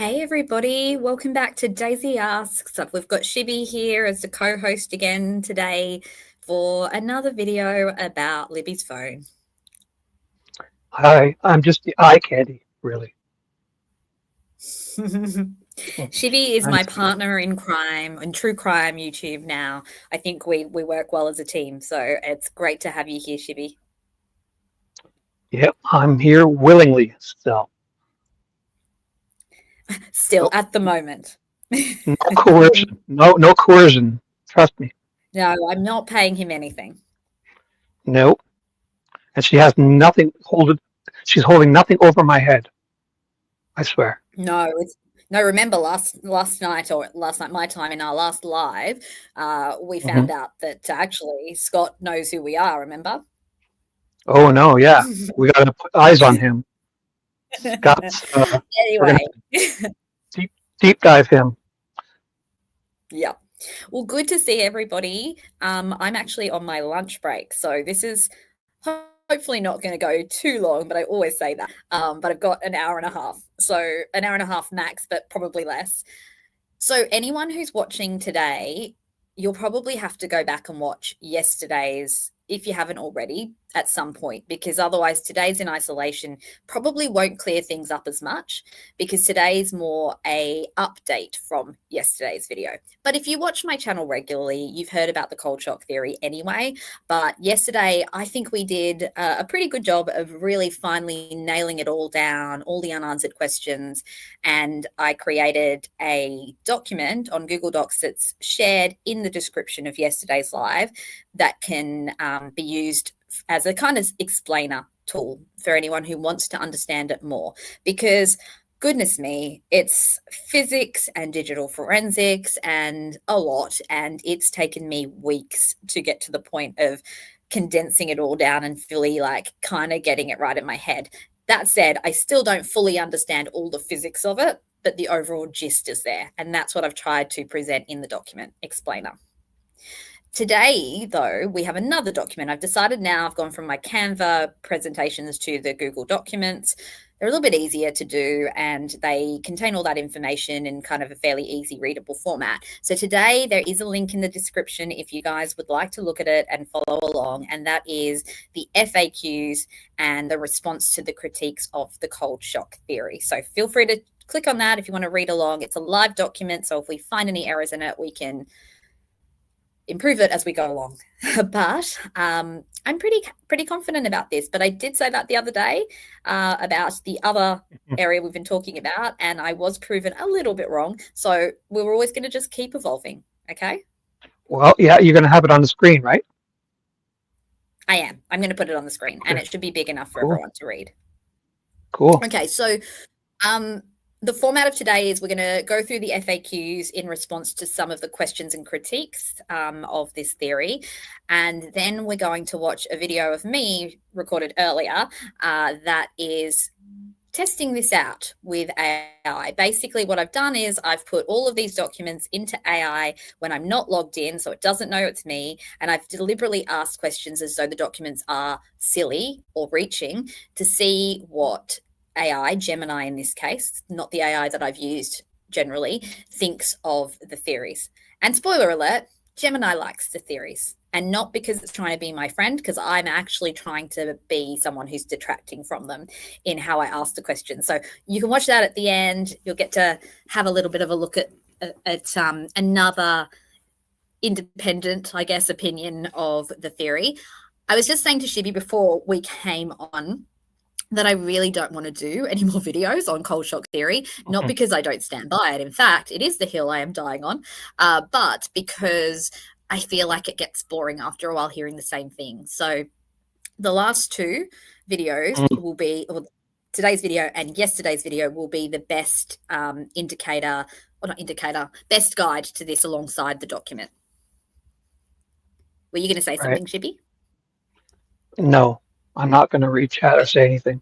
Hey everybody, welcome back to Daisy Asks. We've got Shibby here as the co-host again today for another video about Libby's phone. Hi, I'm just the eye candy, really. Shibby is I'm my just, partner in crime, in true crime YouTube now. I think we work well as a team, so it's great to have you here, Shibby. yep, I'm here willingly still. Still No, at the moment. no coercion. No coercion. Trust me. No, I'm not paying him anything. No. And she has nothing holding. She's holding nothing over my head. I swear. No, remember last night my time in our last live, we Hmm. found out that actually Scott knows who we are, remember? Oh no, yeah. We gotta put eyes on him. Scott's. We're gonna Anyway, deep deep dive him. yeah. Well, good to see everybody. I'm actually on my lunch break, so this is hopefully not going to go too long, but I always say that. But I've got an hour and a half, so an hour and a half max, but probably less. So anyone who's watching today, you'll probably have to go back and watch yesterday's, if you haven't already, at some point, because otherwise today's in isolation probably won't clear things up as much, because today's more a update from yesterday's video. But if you watch my channel regularly, you've heard about the cold shock theory anyway. But yesterday, I think we did a pretty good job of really finally nailing it all down, all the unanswered questions. And I created a document on Google Docs that's shared in the description of yesterday's live that can be used as a kind of explainer tool for anyone who wants to understand it more. Because goodness me, it's physics and digital forensics and a lot. And it's taken me weeks to get to the point of condensing it all down and fully kind of getting it right in my head. That said, I still don't fully understand all the physics of it, but the overall gist is there. And that's what I've tried to present in the document explainer. Today, though, we have another document. I've decided now I've gone from my Canva presentations to the Google documents. They're a little bit easier to do and they contain all that information in kind of a fairly easy readable format. So today there is a link in the description if you guys would like to look at it and follow along, and that is the FAQs and the response to the critiques of the cold shock theory. So feel free to click on that if you want to read along. It's a live document, so if we find any errors in it, we can improve it as we go along. But I'm pretty confident about this. But I did say that the other day about the other area we've been talking about, and I was proven a little bit wrong. So we were always going to just keep evolving. Okay. Well, yeah, you're gonna have it on the screen, right? I am. I'm going to put it on the screen, and Okay. it should be big enough for Cool. everyone to read. Cool. Okay, so the format of today is we're going to go through the FAQs in response to some of the questions and critiques of this theory. And then we're going to watch a video of me recorded earlier that is testing this out with AI. Basically, what I've done is I've put all of these documents into AI when I'm not logged in, so it doesn't know it's me. And I've deliberately asked questions as though the documents are silly or reaching to see what AI, Gemini in this case, not the AI that I've used generally, thinks of the theories. And spoiler alert, Gemini likes the theories. And not because it's trying to be my friend, because I'm actually trying to be someone who's detracting from them in how I ask the question. So you can watch that at the end. You'll get to have a little bit of a look at another independent, I guess, opinion of the theory. I was just saying to Shibby before we came on that I really don't want to do any more videos on cold shock theory, not because I don't stand by it. In fact, it is the hill I am dying on, but because I feel like it gets boring after a while hearing the same thing. So the last two videos will be, or today's video and yesterday's video will be the best indicator, or not indicator, best guide to this alongside the document. Were you going to say Right. something, Shibby? No, I'm not gonna read chat or say anything.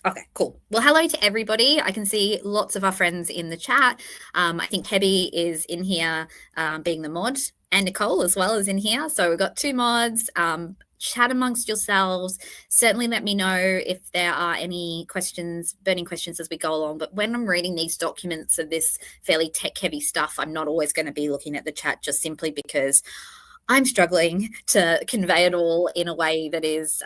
Okay, cool. Well, hello to everybody. I can see lots of our friends in the chat. I think Hebby is in here being the mod, and Nicole as well is in here. So we've got two mods. chat amongst yourselves. Certainly let me know if there are any questions, burning questions as we go along. But when I'm reading these documents of this fairly tech-heavy stuff, I'm not always going to be looking at the chat, just simply because I'm struggling to convey it all in a way that is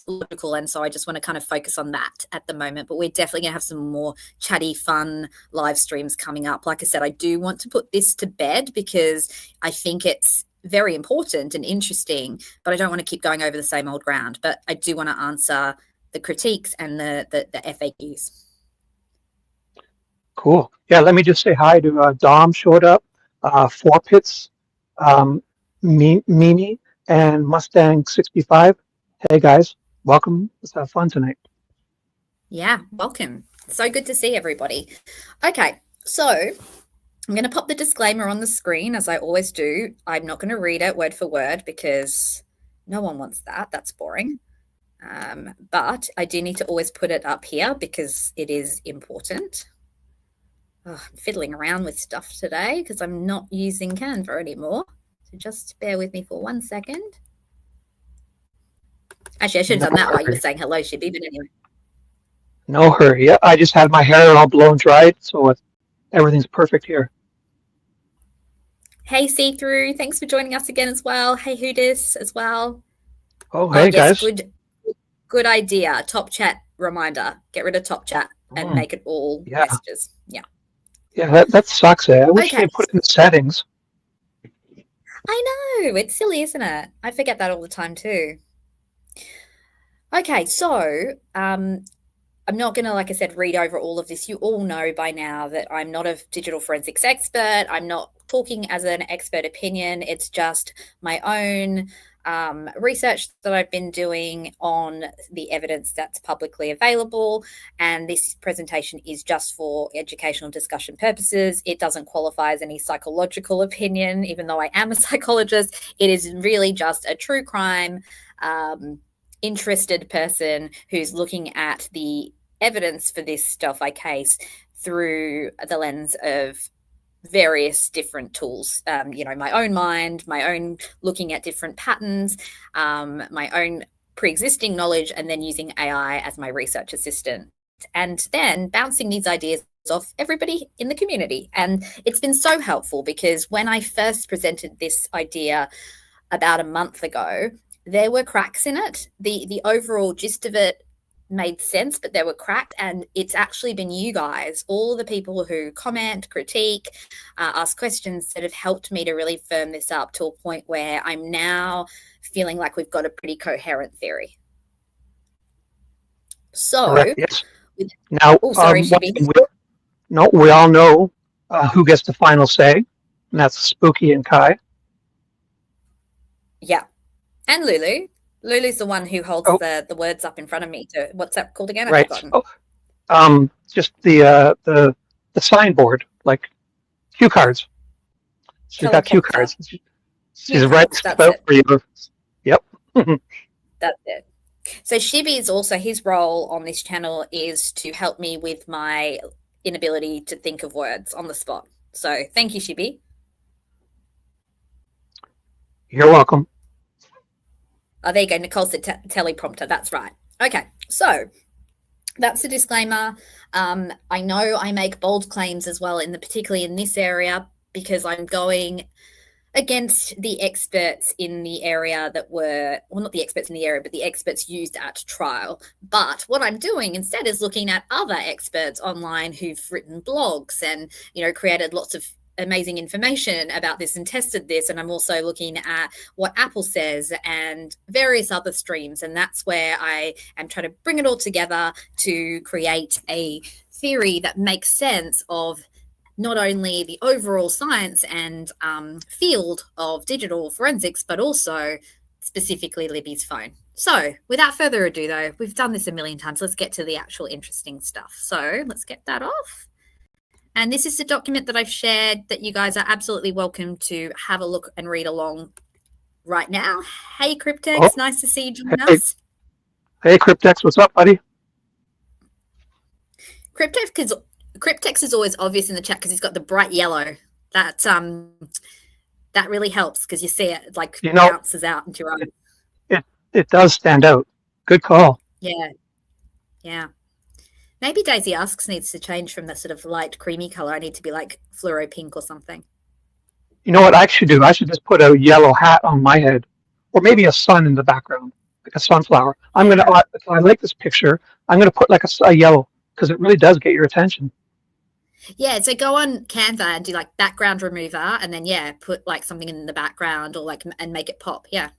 logical. And so I just want to kind of focus on that at the moment. But we're definitely going to have some more chatty, fun live streams coming up. Like I said, I do want to put this to bed because I think it's very important and interesting, but I don't want to keep going over the same old ground. But I do want to answer the critiques and the FAQs. Cool. Yeah, let me just say hi to Dom showed up, Four Pits, Mimi, and Mustang 65. Hey guys, welcome. Let's have fun tonight. Yeah, welcome. So good to see everybody. Okay, so I'm going to pop the disclaimer on the screen as I always do. I'm not going to read it word for word because no one wants that. That's boring. But I do need to always put it up here because it is important. Oh, I'm fiddling around with stuff today because I'm not using Canva anymore. So just bear with me for 1 second. Actually, I should have done that while you were saying hello, Shibby, but anyway. No hurry. Yeah, I just had my hair all blown dried, so everything's perfect here. Hey, See-Through, thanks for joining us again as well. Hey, Hoodis as well. Oh, hey yes, guys. Good idea. Top chat reminder. Get rid of top chat and make it all messages. Yeah. Yeah, that sucks. I wish they put it in the settings. I know. It's silly, isn't it? I forget that all the time too. Okay, so I'm not going to, like I said, read over all of this. You all know by now that I'm not a digital forensics expert. I'm not talking as an expert opinion. It's just my own research that I've been doing on the evidence that's publicly available. And this presentation is just for educational discussion purposes. It doesn't qualify as any psychological opinion, even though I am a psychologist. It is really just a true crime interested person who's looking at the evidence for this Delphi case through the lens of various different tools, my own mind, my own looking at different patterns, my own pre-existing knowledge, and then using AI as my research assistant, and then bouncing these ideas off everybody in the community. And it's been so helpful because when I first presented this idea about a month ago, there were cracks in it. The overall gist of it made sense, but there were cracks, and it's actually been you guys, all the people who comment, critique, ask questions, that have helped me to really firm this up to a point where I'm now feeling like we've got a pretty coherent theory. So, correct, yes. Now, we all know who gets the final say, and that's Spooky and Kai. Yeah. And Lulu. Lulu's the one who holds the words up in front of me. What's that called again? I've forgotten. Just the signboard, like cue cards. She's got cue cards. She's writing stuff out for you. Yep. That's it. So Shibby is also, his role on this channel is to help me with my inability to think of words on the spot. So thank you, Shibby. You're welcome. Oh, there you go. Nicole said teleprompter. That's right. Okay, so that's the disclaimer. I know I make bold claims as well, particularly in this area, because I'm going against the experts in the area that were, well, not the experts in the area, but the experts used at trial. But what I'm doing instead is looking at other experts online who've written blogs and, created lots of amazing information about this and tested this. And I'm also looking at what Apple says and various other streams. And that's where I am trying to bring it all together to create a theory that makes sense of not only the overall science and field of digital forensics, but also specifically Libby's phone. So without further ado, though, we've done this a million times. Let's get to the actual interesting stuff. So let's get that off. And this is the document that I've shared that you guys are absolutely welcome to have a look and read along right now. Hey, Cryptex, nice to see you join us. Hey, Cryptex, what's up, buddy? Cryptex is always obvious in the chat because he's got the bright yellow. That really helps because you see it bounces out into your eyes. it does stand out. Good call. Yeah, yeah. Maybe Daisy Asks needs to change from the sort of light creamy color. I need to be like fluoro pink or something. You know what I should do? I should just put a yellow hat on my head, or maybe a sun in the background, like a sunflower. I'm Yeah. gonna. If I like this picture, I'm gonna put like a yellow because it really does get your attention. Yeah, so go on Canva and do like background remover and then yeah, put like something in the background or like and make it pop. Yeah.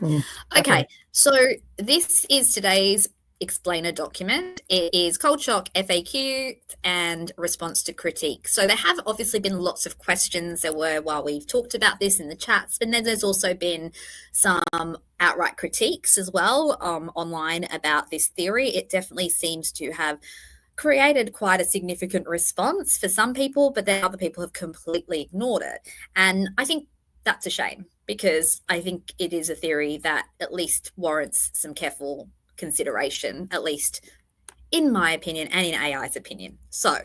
Okay, Definitely. so this is today's explainer document. It is cold shock FAQ and response to critique. So there have obviously been lots of questions there were while we've talked about this in the chats, but then there's also been some outright critiques as well online about this theory. It definitely seems to have created quite a significant response for some people, but then other people have completely ignored it. And I think that's a shame because I think it is a theory that at least warrants some careful consideration, at least in my opinion and in AI's opinion. So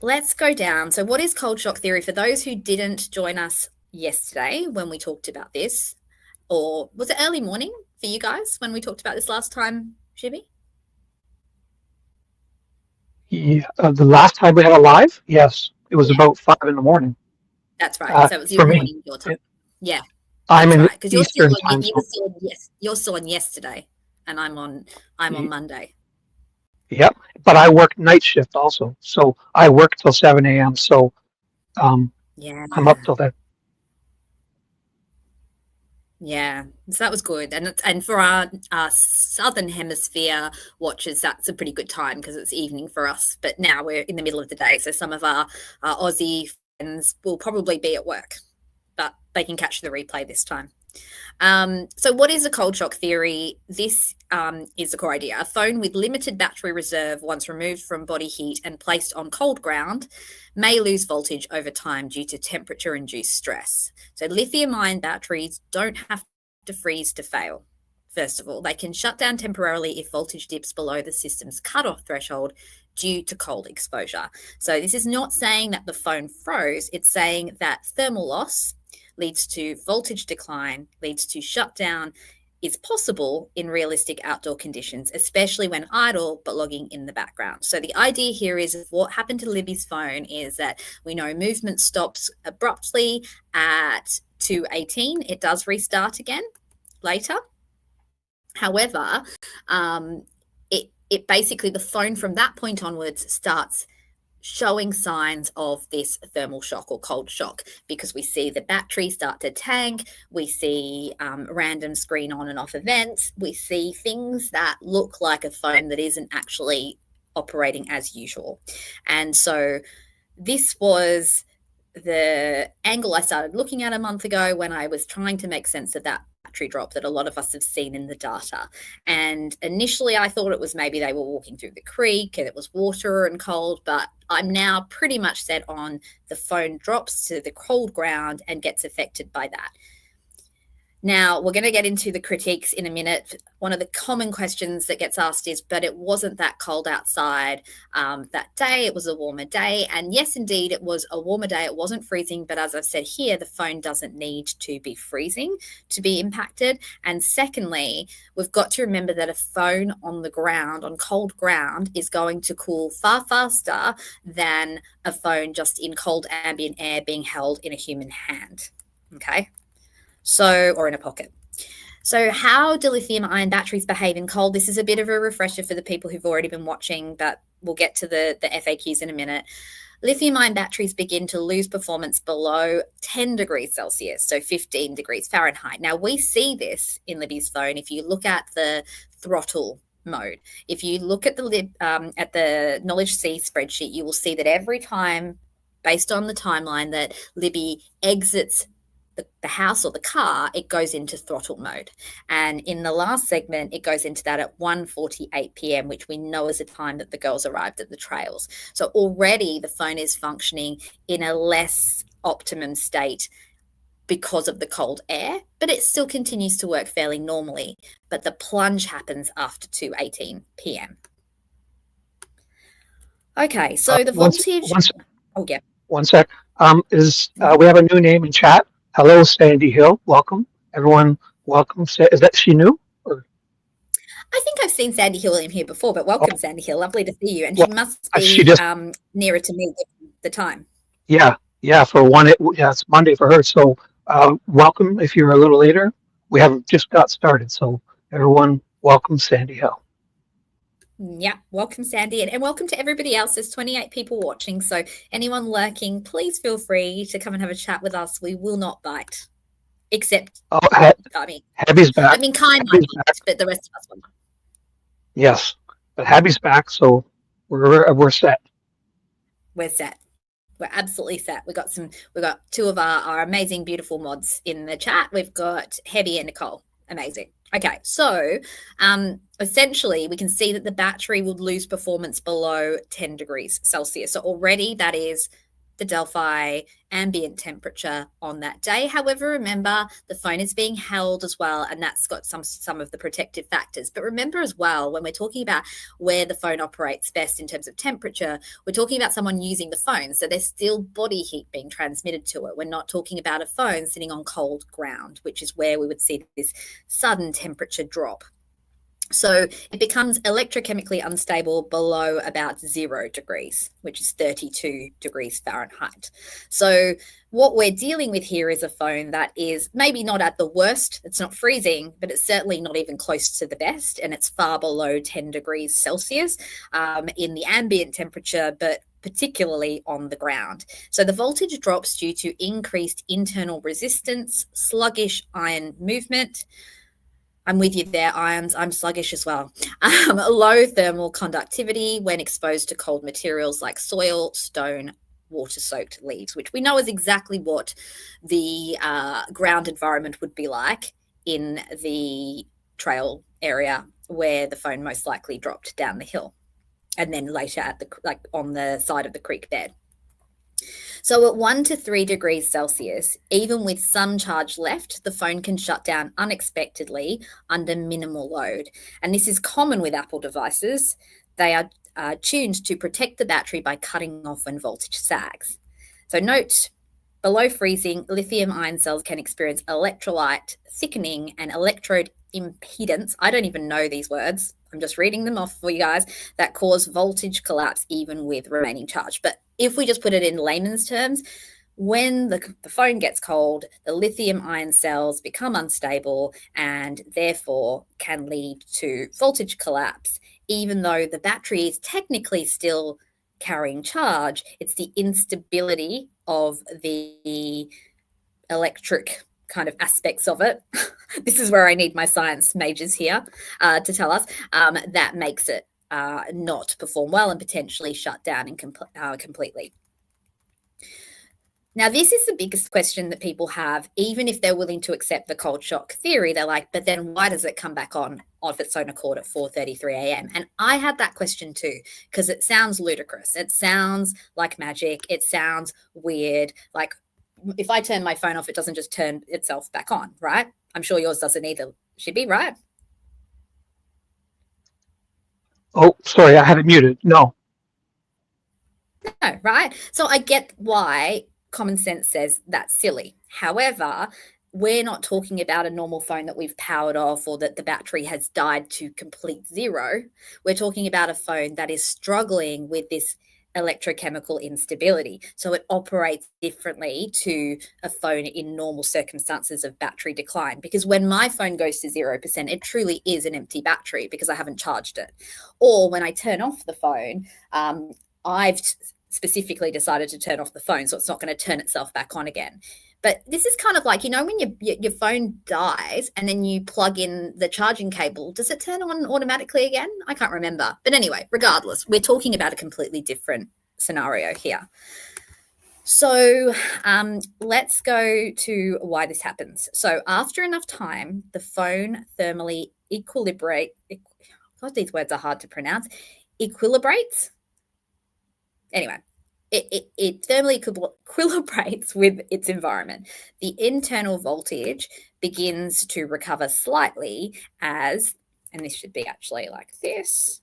let's go down. So, what is cold shock theory? For those who didn't join us yesterday when we talked about this, or was it early morning for you guys when we talked about this last time, Shibby? Yeah, the last time we had a live, yes, it was Yeah, about 5 in the morning. that's right. So it was your For me, morning, your time. Yeah, I'm that's in right. Because you're still Eastern on time you're zone. still on, yes, you're still on yesterday, and I'm on Monday. Yep, but I work night shift also, so I work till 7 a.m. So um, Yeah. I'm up till then. Yeah, so that was good, and for our southern hemisphere watchers, that's a pretty good time because it's evening for us. But now we're in the middle of the day, so some of our Aussie friends will probably be at work, but they can catch the replay this time. So, what is a cold shock theory? This is the core idea. A phone with limited battery reserve, once removed from body heat and placed on cold ground, may lose voltage over time due to temperature induced stress. So, lithium ion batteries don't have to freeze to fail. First of all, they can shut down temporarily if voltage dips below the system's cutoff threshold due to cold exposure. So, this is not saying that the phone froze, it's saying that thermal loss leads to voltage decline, leads to shutdown, is possible in realistic outdoor conditions, especially when idle but logging in the background. So the idea here is what happened to Libby's phone is that we know movement stops abruptly at 2:18. It does restart again later. However, it basically the phone from that point onwards starts showing signs of this thermal shock or cold shock because we see the battery start to tank, we see random screen on and off events, we see things that look like a phone that isn't actually operating as usual. And so this was the angle I started looking at a month ago when I was trying to make sense of that battery drop that a lot of us have seen in the data. And initially I thought it was maybe they were walking through the creek and it was water and cold, but I'm now pretty much set on the phone drops to the cold ground and gets affected by that. Now, we're going to get into the critiques in a minute. One of the common questions that gets asked is, but it wasn't that cold outside that day. It was a warmer day. And yes, indeed, it was a warmer day. It wasn't freezing. But as I've said here, the phone doesn't need to be freezing to be impacted. And secondly, we've got to remember that a phone on the ground, on cold ground, is going to cool far faster than a phone just in cold ambient air being held in a human hand. Okay. So, or in a pocket. So, how do lithium ion batteries behave in cold? This is a bit of a refresher for the people who've already been watching, but we'll get to the FAQs in a minute. Lithium ion batteries begin to lose performance below 10 degrees Celsius, so 15 degrees Fahrenheit. Now, we see this in Libby's phone if you look at the throttle mode. If you look at the Knowledge C spreadsheet, you will see that every time, based on the timeline, that Libby exits the house or the car, it goes into throttle mode. And in the last segment, it goes into that at 1:48 p.m., which we know is the time that the girls arrived at the trails. So already the phone is functioning in a less optimum state because of the cold air, but it still continues to work fairly normally. But the plunge happens after 2:18 p.m. Okay, so the voltage. Oh, yeah. One sec. We have a new name in chat. Hello, Sandy Hill. Welcome. Everyone welcome. Is that she new? Or I think I've seen Sandy Hill in here before, but oh, welcome, Sandy Hill. Lovely to see you. And well, she must she be just nearer to me given the time. yeah for one. Yeah, it's Monday for her. So welcome. If you're a little later, we haven't just got started. So everyone, welcome Sandy Hill. Yeah, welcome, Sandy, and welcome to everybody else. There's 28 people watching, so anyone lurking, please feel free to come and have a chat with us. We will not bite, except, Oh, I mean, Abby's back. Kai might Abby's back. bite, but the rest of us will not. Yes, but Abby's back, so we're set. We're set. We're absolutely set. We've got two of our amazing, beautiful mods in the chat. We've got Heavy and Nicole. Amazing. Okay, so essentially we can see that the battery would lose performance below 10 degrees Celsius. So already that is the Delphi ambient temperature on that day. However, remember the phone is being held as well, and that's got some of the protective factors. But remember as well, when we're talking about where the phone operates best in terms of temperature, we're talking about someone using the phone. So there's still body heat being transmitted to it. We're not talking about a phone sitting on cold ground, which is where we would see this sudden temperature drop. So it becomes electrochemically unstable below about 0 degrees, which is 32 degrees Fahrenheit. So what we're dealing with here is a phone that is maybe not at the worst. It's not freezing, but it's certainly not even close to the best. And it's far below 10 degrees Celsius in the ambient temperature, but particularly on the ground. So the voltage drops due to increased internal resistance, sluggish ion movement. I'm with you there, ions. I'm sluggish as well. Low thermal conductivity when exposed to cold materials like soil, stone, water-soaked leaves, which we know is exactly what the ground environment would be like in the trail area where the phone most likely dropped down the hill, and then later on the side of the creek bed. So at 1 to 3 degrees Celsius, even with some charge left, the phone can shut down unexpectedly under minimal load. And this is common with Apple devices. They are tuned to protect the battery by cutting off when voltage sags. So note, below freezing, lithium ion cells can experience electrolyte thickening and electrode impedance. I don't even know these words. I'm just reading them off for you guys, that cause voltage collapse even with remaining charge. But if we just put it in layman's terms, when the phone gets cold, the lithium ion cells become unstable and therefore can lead to voltage collapse, even though the battery is technically still carrying charge. It's the instability of the electric kind of aspects of it. This is where I need my science majors here to tell us that makes it not perform well and potentially shut down completely. Now, this is the biggest question that people have, even if they're willing to accept the cold shock theory. They're like, but then why does it come back on of its own accord at 4:33 a.m.? And I had that question too, because it sounds ludicrous. It sounds like magic. It sounds weird. Like if I turn my phone off, it doesn't just turn itself back on, right? I'm sure yours doesn't either. Should be, right? Oh, sorry, I had it muted. No. No, right? So I get why common sense says that's silly. However, we're not talking about a normal phone that we've powered off or that the battery has died to complete zero. We're talking about a phone that is struggling with this electrochemical instability. So it operates differently to a phone in normal circumstances of battery decline. Because when my phone goes to 0%, it truly is an empty battery because I haven't charged it. Or when I turn off the phone, I've specifically decided to turn off the phone, so it's not going to turn itself back on again. But this is kind of like, when your phone dies and then you plug in the charging cable, does it turn on automatically again? I can't remember. But anyway, regardless, we're talking about a completely different scenario here. So let's go to why this happens. So after enough time, the phone thermally equilibrate. God, these words are hard to pronounce. Equilibrates. Anyway, it thermally equilibrates with its environment. The internal voltage begins to recover slightly as, and this should be actually like this.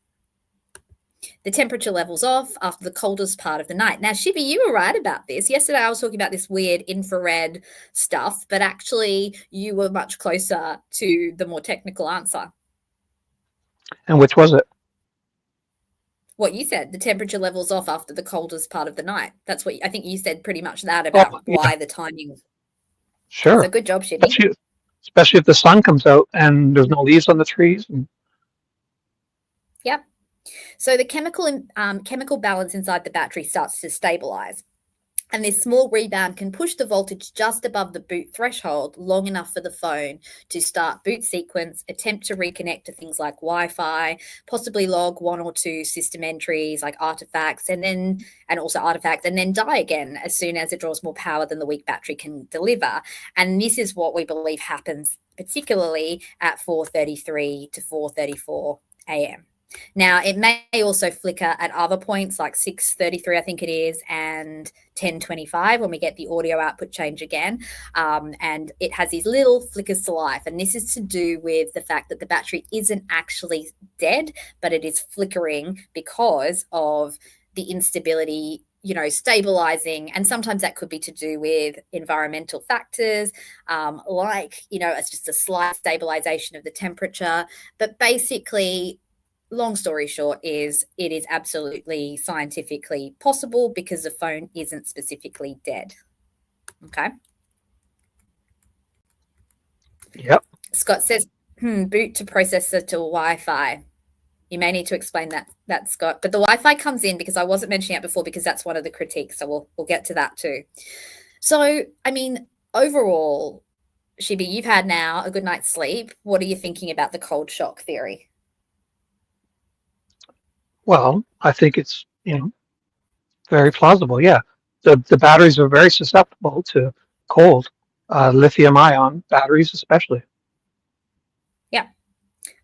The temperature levels off after the coldest part of the night. Now, Shibby, you were right about this. Yesterday, I was talking about this weird infrared stuff, but actually, you were much closer to the more technical answer. And which was it? What you said, the temperature levels off after the coldest part of the night. That's what I think you said pretty much that about why the timing. Sure. So good job, Shibby. Especially if the sun comes out and there's no leaves on the trees. Yep. So the chemical balance inside the battery starts to stabilize. And this small rebound can push the voltage just above the boot threshold long enough for the phone to start boot sequence, attempt to reconnect to things like Wi-Fi, possibly log one or two system entries like artifacts, and then die again as soon as it draws more power than the weak battery can deliver. And this is what we believe happens particularly at 4:33 to 4:34 a.m. Now, it may also flicker at other points like 6:33, I think it is, and 10:25 when we get the audio output change again. And it has these little flickers to life. And this is to do with the fact that the battery isn't actually dead, but it is flickering because of the instability, stabilizing. And sometimes that could be to do with environmental factors, it's just a slight stabilization of the temperature. But basically, long story short is it is absolutely scientifically possible because the phone isn't specifically dead. Okay. Yep. Scott says, boot to processor to Wi-Fi. You may need to explain that, Scott. But the Wi-Fi comes in because I wasn't mentioning it before because that's one of the critiques. So we'll get to that too. So, overall, Shibby, you've had now a good night's sleep. What are you thinking about the cold shock theory? Well, I think it's, very plausible. Yeah. The batteries are very susceptible to cold, lithium ion batteries, especially. Yeah.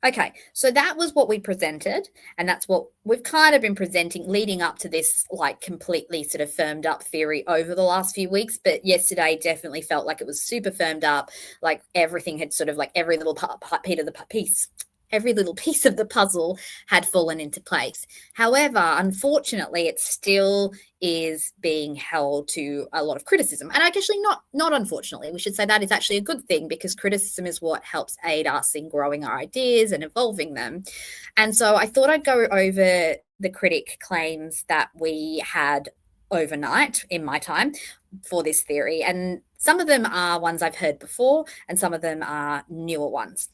Okay. So that was what we presented. And that's what we've kind of been presenting leading up to this, completely sort of firmed up theory over the last few weeks. But yesterday definitely felt like it was super firmed up. Like everything had sort of every little piece of the puzzle had fallen into place. However, unfortunately, it still is being held to a lot of criticism. And actually not unfortunately, we should say that is actually a good thing because criticism is what helps aid us in growing our ideas and evolving them. And so I thought I'd go over the critic claims that we had overnight in my time for this theory. And some of them are ones I've heard before and some of them are newer ones.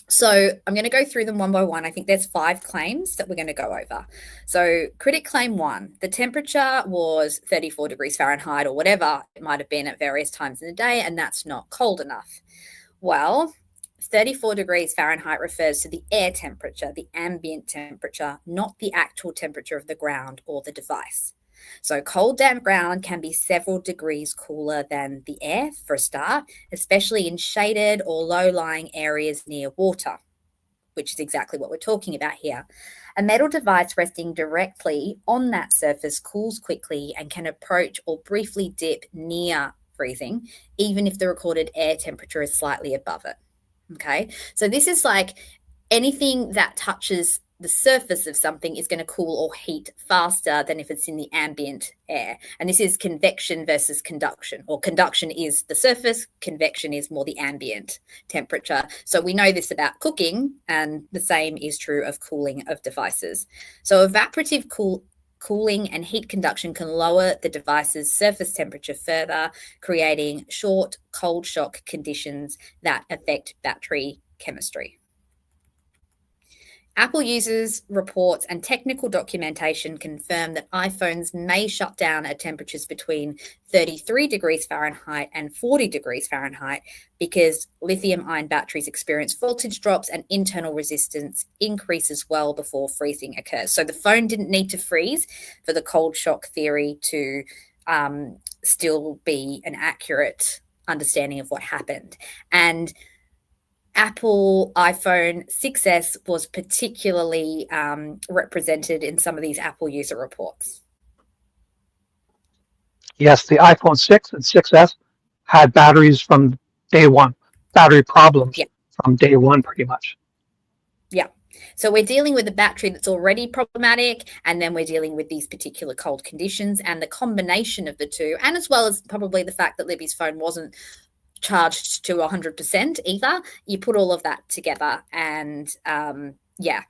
So I'm going to go through them one by one. I think there's 5 claims that we're going to go over. So critic claim 1, the temperature was 34 degrees Fahrenheit or whatever it might have been at various times in the day, and that's not cold enough. Well, 34 degrees Fahrenheit refers to the air temperature, the ambient temperature, not the actual temperature of the ground or the device. So cold, damp ground can be several degrees cooler than the air for a start, especially in shaded or low-lying areas near water, which is exactly what we're talking about here. A metal device resting directly on that surface cools quickly and can approach or briefly dip near freezing, even if the recorded air temperature is slightly above it. Okay, so this is anything that touches the surface of something is going to cool or heat faster than if it's in the ambient air. And this is convection versus conduction, or conduction is the surface, convection is more the ambient temperature. So we know this about cooking, and the same is true of cooling of devices. So evaporative cooling and heat conduction can lower the device's surface temperature further, creating short cold shock conditions that affect battery chemistry. Apple users' reports and technical documentation confirm that iPhones may shut down at temperatures between 33 degrees Fahrenheit and 40 degrees Fahrenheit because lithium-ion batteries experience voltage drops and internal resistance increases well before freezing occurs. So the phone didn't need to freeze for the cold shock theory to still be an accurate understanding of what happened. And Apple iPhone 6S was particularly represented in some of these Apple user reports. Yes, the iPhone 6 and 6S had batteries from day one, battery problems from day one, pretty much. Yeah. So we're dealing with a battery that's already problematic, and then we're dealing with these particular cold conditions, and the combination of the two, and as well as probably the fact that Libby's phone wasn't charged to 100% either. You put all of that together, and yeah.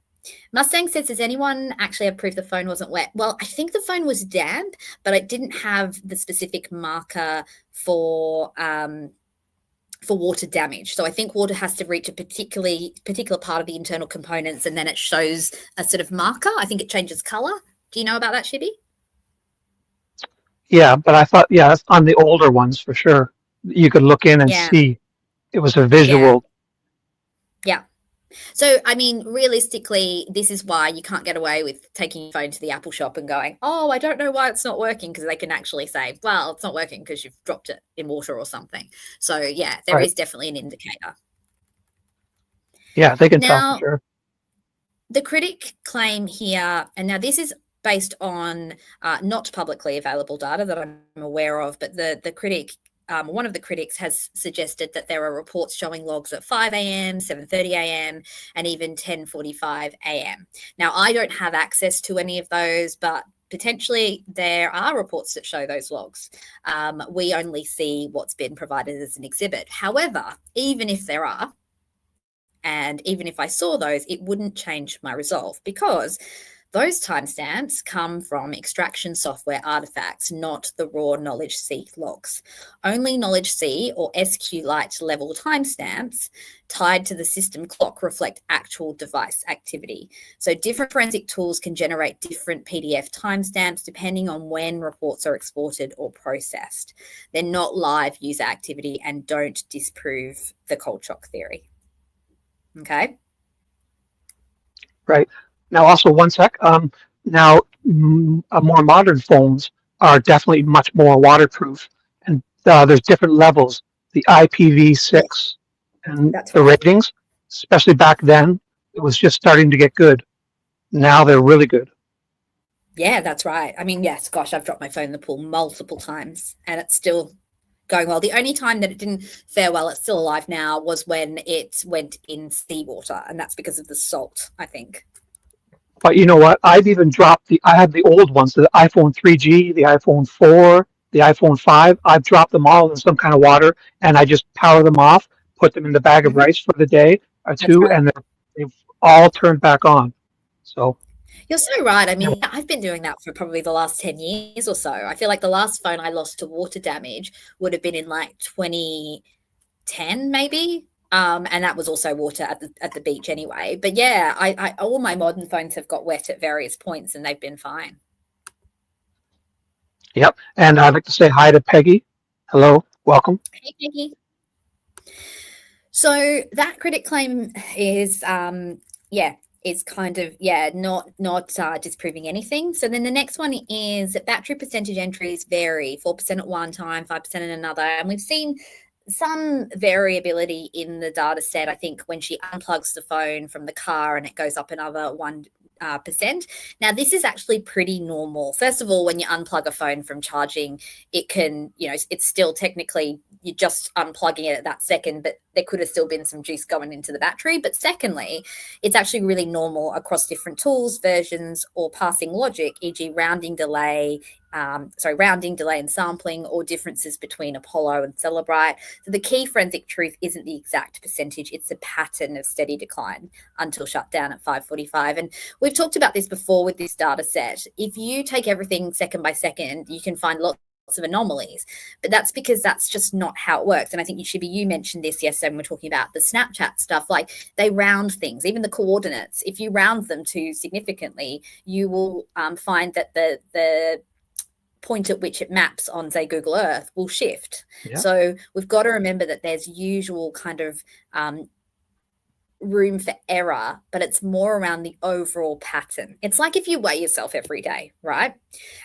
Mustang says, does anyone actually have proof the phone wasn't wet? Well, I think the phone was damp, but it didn't have the specific marker for water damage. So I think water has to reach a particular part of the internal components, and then it shows a sort of marker. I think it changes color. Do you know about that, Shibby? Yeah, but I thought, yeah, on the older ones for sure. You could look in and Yeah. see. It was a visual. Yeah. So, I mean, realistically, this is why you can't get away with taking your phone to the Apple shop and going, oh, I don't know why it's not working, because they can actually say, well, it's not working because you've dropped it in water or something. So, yeah, there is definitely an indicator. Yeah, they can tell for sure. The critic claim here, and now this is based on not publicly available data that I'm aware of, but the critic, one of the critics has suggested that there are reports showing logs at 5 a.m., 7:30 a.m., and even 10:45 a.m. Now, I don't have access to any of those, but potentially there are reports that show those logs. We only see what's been provided as an exhibit. However, even if there are, and even if I saw those, it wouldn't change my resolve, because those timestamps come from extraction software artifacts, not the raw knowledge C logs. Only knowledge C or SQLite level timestamps tied to the system clock reflect actual device activity. So different forensic tools can generate different PDF timestamps depending on when reports are exported or processed. They're not live user activity and don't disprove the cold shock theory. Okay. Right. Now, also one sec. Now, more modern phones are definitely much more waterproof, and there's different levels. The IPv6 and That's the right. ratings, especially back then, it was just starting to get good. Now they're really good. Yeah, that's right. I mean, yes, gosh, I've dropped my phone in the pool multiple times, and it's still going well. The only time that it didn't fare well, it's still alive now, was when it went in seawater, and that's because of the salt, I think. But you know what? I've even dropped I had the old ones, the iPhone 3G, the iPhone 4, the iPhone 5. I've dropped them all in some kind of water, and I just power them off, put them in the bag of rice for the day or That's two, right. and they've all turned back on. So You're so right. I mean, I've been doing that for probably the last 10 years or so. I feel like the last phone I lost to water damage would have been in like 2010, maybe. And that was also water at the beach anyway. But yeah, I all my modern phones have got wet at various points, and they've been fine. yep. And I'd like to say hi to Peggy. Hello, welcome. Hey, Peggy. So that critic claim is, is kind of, not disproving anything. So then the next one is that battery percentage entries vary, 4% at one time, 5% at another. And we've seen some variability in the data set. I think when she unplugs the phone from the car and it goes up another 1%. Now, this is actually pretty normal. First of all, when you unplug a phone from charging, it can, it's still technically, you're just unplugging it at that second, but there could have still been some juice going into the battery. But secondly, it's actually really normal across different tools, versions, or passing logic, e.g. rounding, delay and sampling, or differences between Apollo and Celebrite. So the key forensic truth isn't the exact percentage, it's a pattern of steady decline until shutdown at 5:45. And we've talked about this before with this data set. If you take everything second by second, you can find lots of anomalies, but that's because that's just not how it works. And I think you mentioned this yesterday when we're talking about the Snapchat stuff. Like, they round things, even the coordinates. If you round them too significantly, you will find that the point at which it maps on, say, Google Earth will shift. Yeah. So we've got to remember that there's usual kind of room for error, but it's more around the overall pattern. It's like if you weigh yourself every day, right?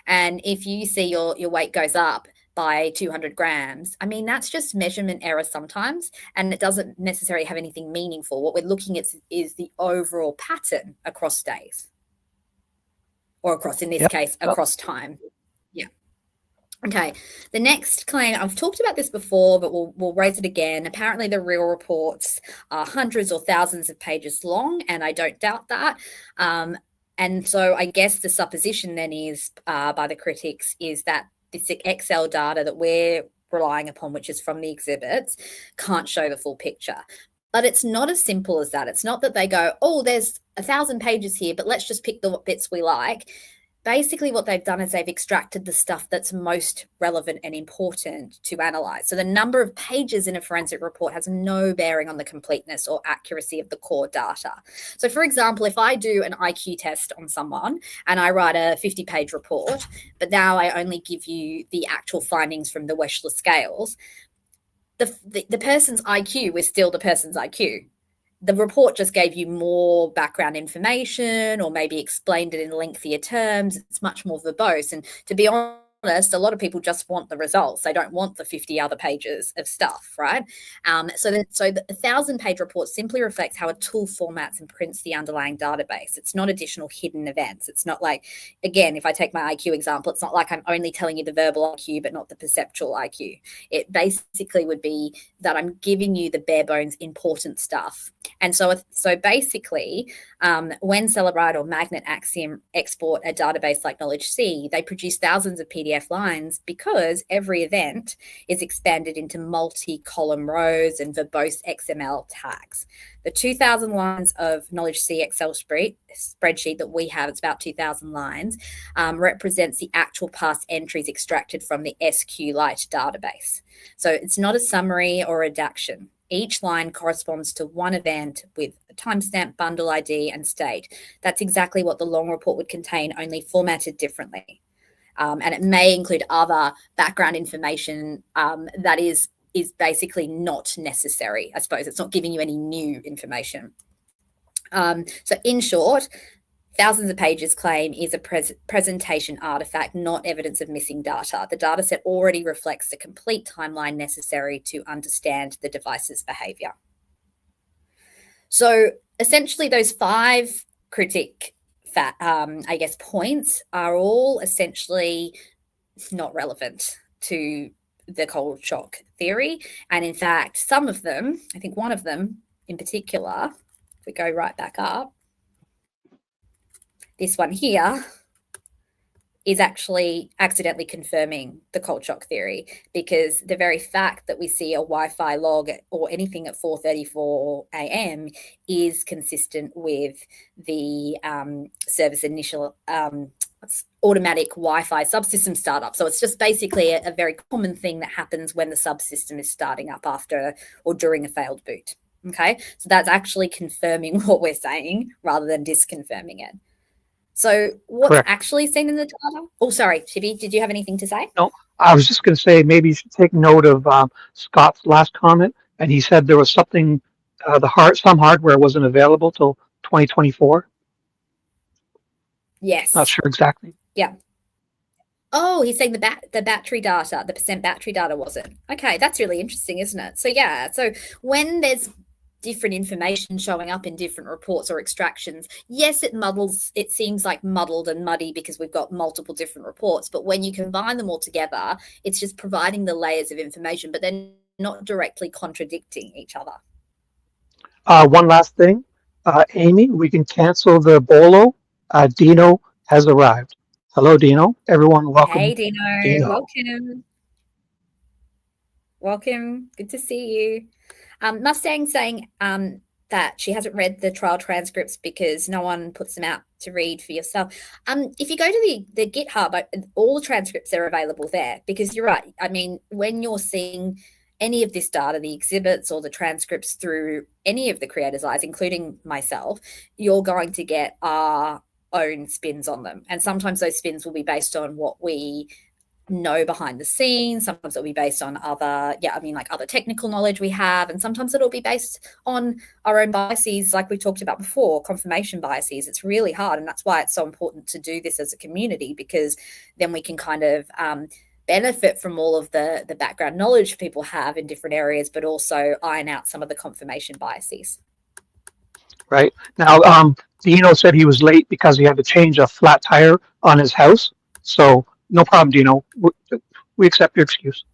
And if you see your weight goes up by 200 grams, I mean, that's just measurement error sometimes, and it doesn't necessarily have anything meaningful. What we're looking at is the overall pattern across days, or across, in this case, across time. Yeah. Okay, the next claim, I've talked about this before, but we'll raise it again. Apparently, the real reports are hundreds or thousands of pages long, and I don't doubt that. And so I guess the supposition then is by the critics is that this Excel data that we're relying upon, which is from the exhibits, can't show the full picture. But it's not as simple as that. It's not that they go, oh, there's 1,000 pages here, but let's just pick the bits we like. Basically, what they've done is they've extracted the stuff that's most relevant and important to analyze. So the number of pages in a forensic report has no bearing on the completeness or accuracy of the core data. So, for example, if I do an IQ test on someone and I write a 50-page report, but now I only give you the actual findings from the Wechsler scales, the person's IQ is still the person's IQ. The report just gave you more background information or maybe explained it in lengthier terms. It's much more verbose. And to be honest, a lot of people just want the results. They don't want the 50 other pages of stuff, right? So the 1,000-page report simply reflects how a tool formats and prints the underlying database. It's not additional hidden events. It's not like, again, if I take my IQ example, it's not like I'm only telling you the verbal IQ, but not the perceptual IQ. It basically would be that I'm giving you the bare bones important stuff. And so basically, when Cellebrite or Magnet Axiom export a database like Knowledge C, they produce thousands of PDF lines because every event is expanded into multi-column rows and verbose XML tags. The 2,000 lines of Knowledge C Excel spreadsheet that we have, it's about 2,000 lines, represents the actual past entries extracted from the SQLite database. So it's not a summary or redaction. Each line corresponds to one event with a timestamp, bundle ID, and state. That's exactly what the long report would contain, only formatted differently. And it may include other background information that is basically not necessary. I suppose it's not giving you any new information. So in short, thousands of pages claim is a presentation artifact, not evidence of missing data. The data set already reflects the complete timeline necessary to understand the device's behavior. So essentially those 5 critic points are all essentially not relevant to the cold shock theory. And in fact, some of them, I think one of them in particular, if we go right back up, this one here is actually accidentally confirming the cold shock theory, because the very fact that we see a Wi-Fi log or anything at 4:34 a.m. is consistent with the service initial automatic Wi-Fi subsystem startup. So it's just basically a very common thing that happens when the subsystem is starting up after or during a failed boot. Okay, so that's actually confirming what we're saying rather than disconfirming it. So what's Correct. actually seen in the data? Oh, sorry, Chibi, did you have anything to say? No, I was just going to say maybe you should take note of Scott's last comment, and he said there was something some hardware wasn't available till 2024. Not Yes. sure exactly. Yeah. Oh, he's saying the battery data, the percent battery data wasn't. Okay, that's really interesting, isn't it? So yeah, so when there's different information showing up in different reports or extractions, yes, it seems like muddled and muddy because we've got multiple different reports, but when you combine them all together, it's just providing the layers of information, but they're not directly contradicting each other. One last thing, Amy, we can cancel the Bolo. Dino has arrived. Hello, Dino. Everyone, welcome. Hey, Dino. Welcome. Welcome. Good to see you. Mustang saying that she hasn't read the trial transcripts because no one puts them out to read for yourself. If you go to the GitHub, all the transcripts are available there, because you're right. I mean, when you're seeing any of this data, the exhibits or the transcripts through any of the creators' eyes, including myself, you're going to get our own spins on them. And sometimes those spins will be based on what we know behind the scenes. Sometimes it'll be based on other technical knowledge we have, and sometimes it'll be based on our own biases, like we talked about before, confirmation biases. It's really hard, and that's why it's so important to do this as a community, because then we can kind of benefit from all of the background knowledge people have in different areas, but also iron out some of the confirmation biases. Right now, Dino said he was late because he had to change a flat tire on his house. So no problem, Dino. we accept your excuse.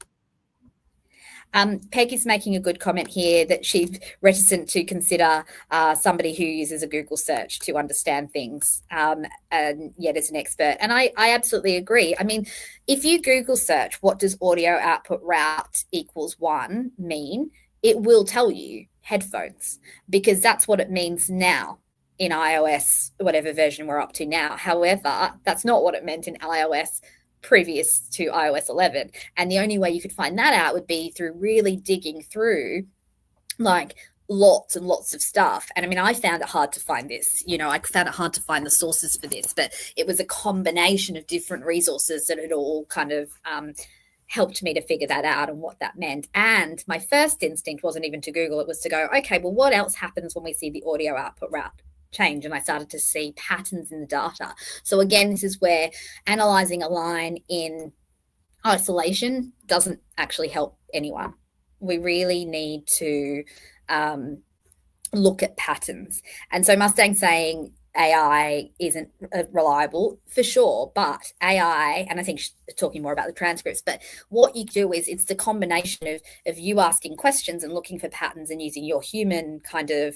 Peg is making a good comment here that she's reticent to consider somebody who uses a Google search to understand things, and yet is an expert. And I absolutely agree. I mean, if you Google search, what does audio output route equals 1 mean? It will tell you headphones, because that's what it means now in iOS, whatever version we're up to now. However, that's not what it meant in iOS previous to iOS 11. And the only way you could find that out would be through really digging through like lots and lots of stuff. And I mean, I found it hard to find this, I found it hard to find the sources for this, but it was a combination of different resources that had all kind of helped me to figure that out and what that meant. And my first instinct wasn't even to Google, it was to go, okay, well, what else happens when we see the audio output route change? And I started to see patterns in the data. So again, this is where analyzing a line in isolation doesn't actually help anyone. We really need to look at patterns. And so Mustang saying AI isn't reliable, for sure, but AI, and I think she's talking more about the transcripts, but what you do is it's the combination of you asking questions and looking for patterns and using your human kind of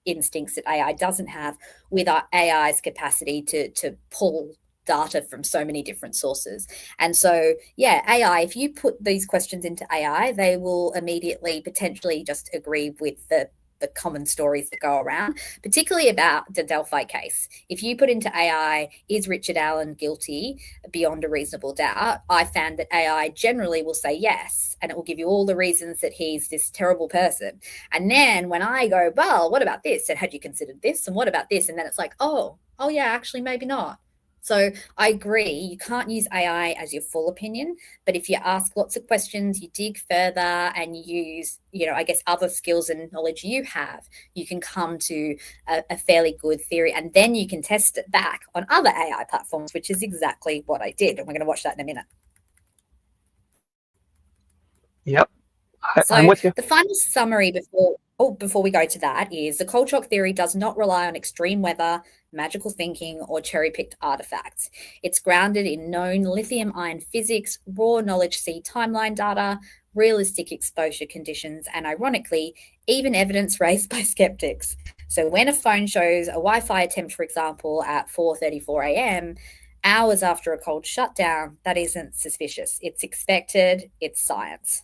instincts that AI doesn't have, with our AI's capacity to pull data from so many different sources. And so, yeah, AI, if you put these questions into AI, they will immediately potentially just agree with the common stories that go around, particularly about the Delphi case. If you put into AI, is Richard Allen guilty beyond a reasonable doubt? I found that AI generally will say yes, and it will give you all the reasons that he's this terrible person. And then when I go, well, what about this? And had you considered this? And what about this? And then it's like, oh yeah, actually, maybe not. So I agree, you can't use AI as your full opinion, but if you ask lots of questions, you dig further and you use, I guess, other skills and knowledge you have, you can come to a fairly good theory, and then you can test it back on other AI platforms, which is exactly what I did. And we're going to watch that in a minute. Yep, I'm with you. The final summary before we go to that is the cold shock theory does not rely on extreme weather, magical thinking, or cherry-picked artifacts. It's grounded in known lithium-ion physics, raw knowledge sea timeline data, realistic exposure conditions, and ironically, even evidence raised by skeptics. So when a phone shows a Wi-Fi attempt, for example, at 4:34 a.m., hours after a cold shutdown, that isn't suspicious. It's expected. It's science.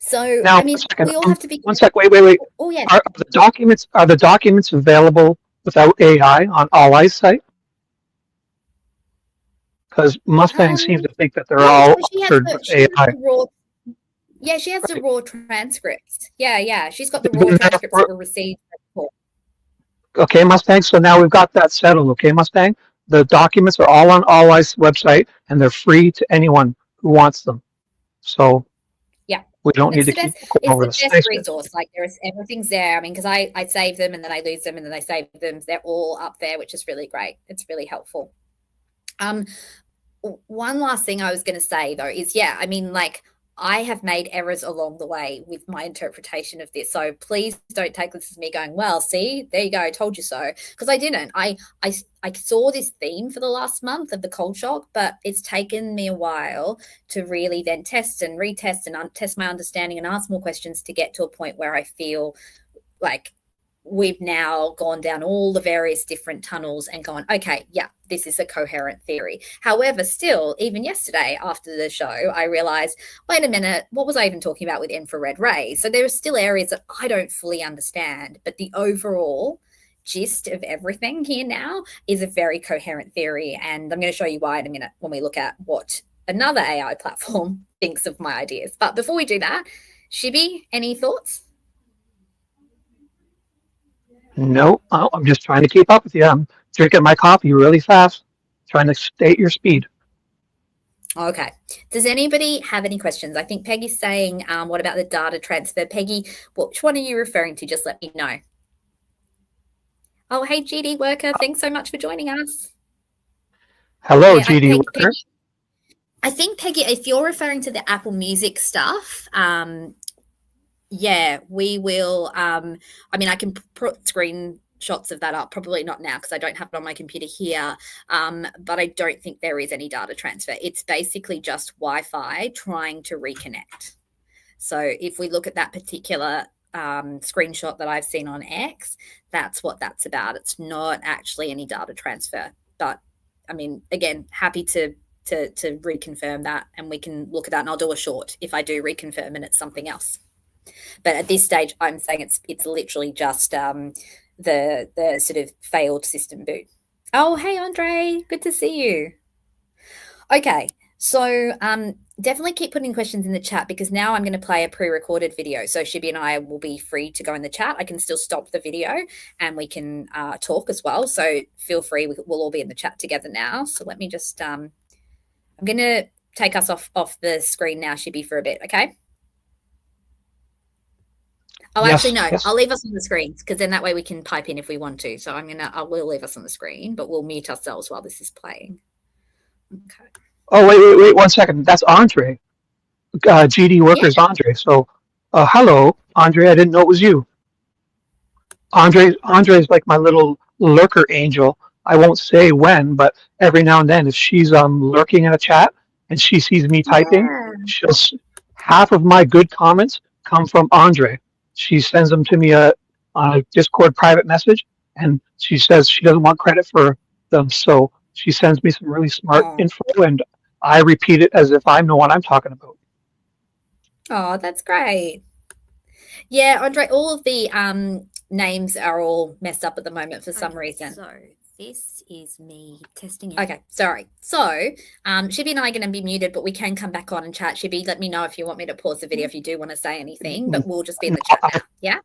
So, now, I mean, we all have to be. One sec. Wait. Oh, yeah. Are the documents available without AI on All Eyes site? Because Mustang seems to think that they're all altered with AI. Yeah, she has the raw transcripts. Yeah. She's got the raw transcripts that were received. Okay, Mustang. So now we've got that settled. Okay, Mustang. The documents are all on All Eyes website, and they're free to anyone who wants them. So yeah, we don't need to keep going over this. It's the best resource. Like everything's there. I mean, because I save them and then I lose them and then I save them. They're all up there, which is really great. It's really helpful. One last thing I was going to say though is, I mean, like, I have made errors along the way with my interpretation of this. So please don't take this as me going, well, see, there you go, I told you so. Because I didn't. I saw this theme for the last month of the cold shock, but it's taken me a while to really then test and retest and test my understanding and ask more questions to get to a point where I feel like we've now gone down all the various different tunnels and gone, okay, this is a coherent theory. However, still, even yesterday after the show, I realized, wait a minute, what was I even talking about with infrared rays? So there are still areas that I don't fully understand, but the overall gist of everything here now is a very coherent theory. And I'm going to show you why in a minute when we look at what another AI platform thinks of my ideas. But before we do that, Shibby, any thoughts? No, I'm just trying to keep up with you. I'm drinking my coffee really fast, trying to stay at your speed. Okay. Does anybody have any questions? I think Peggy's saying, what about the data transfer? Peggy, which one are you referring to? Just let me know. Oh, hey, GD Worker. Thanks so much for joining us. Hello, GD Worker. Peggy, I think, Peggy, if you're referring to the Apple Music stuff, we will. I mean, I can screen screenshots of that up. Probably not now because I don't have it on my computer here. But I don't think there is any data transfer. It's basically just Wi-Fi trying to reconnect. So if we look at that particular screenshot that I've seen on X, that's what that's about. It's not actually any data transfer. But I mean, again, happy to reconfirm that, and we can look at that, and I'll do a short if I do reconfirm and it's something else. But at this stage, I'm saying it's literally just the sort of failed system boot. Oh, hey, Andre, good to see you. Okay, so definitely keep putting questions in the chat, because now I'm going to play a pre-recorded video. So Shibby and I will be free to go in the chat. I can still stop the video and we can talk as well. So feel free. We'll all be in the chat together now. So let me just, I'm going to take us off the screen now, Shibby, for a bit, okay? Oh, yes, actually, no, yes. I'll leave us on the screen, because then that way we can pipe in if we want to. So I will leave us on the screen, but we'll mute ourselves while this is playing. Okay. Oh, wait, 1 second. That's Andre. GD Workers, yeah. Andre. So, hello, Andre. I didn't know it was you. Andre's like my little lurker angel. I won't say when, but every now and then, if she's lurking in a chat and she sees me typing, half of my good comments come from Andre. She sends them to me on a Discord private message, and she says she doesn't want credit for them. So she sends me some really smart info, and I repeat it as if I'm the one I'm talking about. Oh, that's great. Yeah, Andre, all of the names are all messed up at the moment for some reason. So this is me testing it. Okay, sorry. So Shibby and I are going to be muted, but we can come back on and chat. Shibby, let me know if you want me to pause the video if you do want to say anything, but we'll just be in the chat now. Yeah?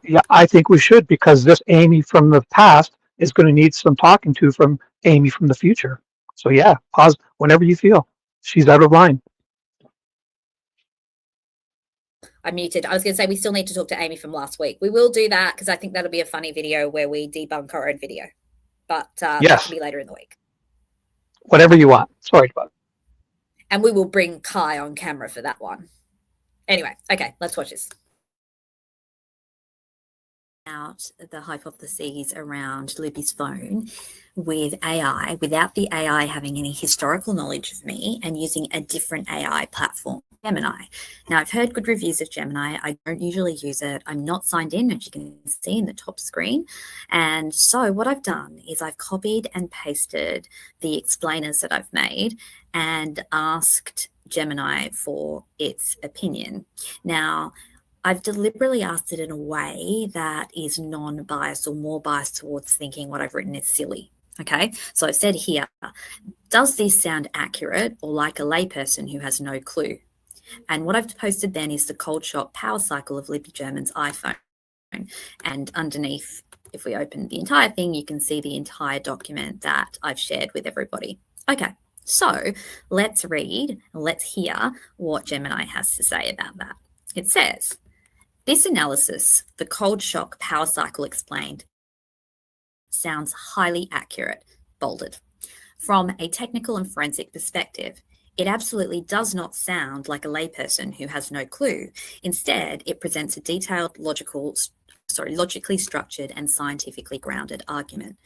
Yeah, I think we should, because this Amy from the past is going to need some talking to from Amy from the future. So yeah, pause whenever you feel. She's out of line. I'm muted. I was going to say we still need to talk to Amy from last week. We will do that because I think that'll be a funny video where we debunk our own video. But yes, that can be later in the week. Whatever you want. Sorry about it. And we will bring Kai on camera for that one. Anyway, okay, let's watch this. Out the hypotheses around Libby's phone with AI, without the AI having any historical knowledge of me, and using a different AI platform, Gemini. Now, I've heard good reviews of Gemini. I don't usually use it. I'm not signed in, as you can see in the top screen. And so what I've done is I've copied and pasted the explainers that I've made and asked Gemini for its opinion. Now, I've deliberately asked it in a way that is non-biased or more biased towards thinking what I've written is silly. Okay, so I've said here, does this sound accurate or like a layperson who has no clue? And what I've posted then is the cold shot power cycle of Libby German's iPhone. And underneath, if we open the entire thing, you can see the entire document that I've shared with everybody. Okay, so let's hear what Gemini has to say about that. It says, this analysis, the cold shock power cycle explained, sounds highly accurate, bolded. From a technical and forensic perspective, it absolutely does not sound like a layperson who has no clue. Instead, it presents a detailed, logically structured and scientifically grounded argument.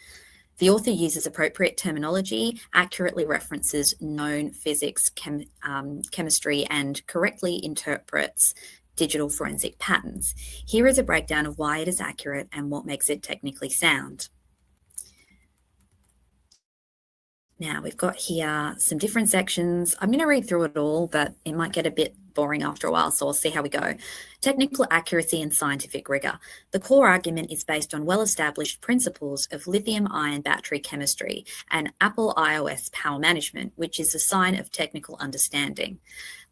The author uses appropriate terminology, accurately references known physics, chemistry, and correctly interprets digital forensic patterns. Here is a breakdown of why it is accurate and what makes it technically sound. Now we've got here some different sections. I'm going to read through it all, but it might get a bit boring after a while, so I'll see how we go. Technical accuracy and scientific rigor. The core argument is based on well-established principles of lithium-ion battery chemistry and Apple iOS power management, which is a sign of technical understanding.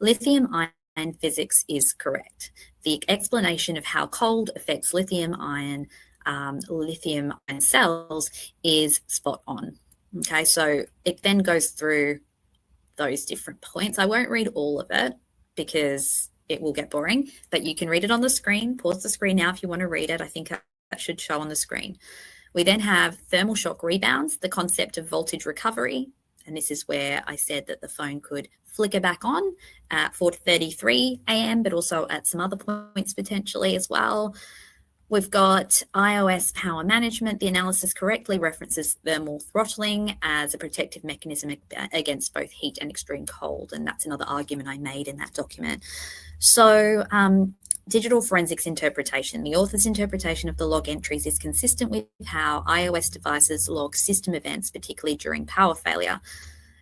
Lithium-ion physics is correct. The explanation of how cold affects lithium-ion cells is spot on. Okay, so it then goes through those different points. I won't read all of it because it will get boring, but you can read it on the screen. Pause the screen now if you want to read it. I think that should show on the screen. We then have thermal shock rebounds, the concept of voltage recovery, and this is where I said that the phone could flicker back on at 4:33 a.m., but also at some other points potentially as well. We've got iOS power management. The analysis correctly references thermal throttling as a protective mechanism against both heat and extreme cold. And that's another argument I made in that document. So digital forensics interpretation. The author's interpretation of the log entries is consistent with how iOS devices log system events, particularly during power failure.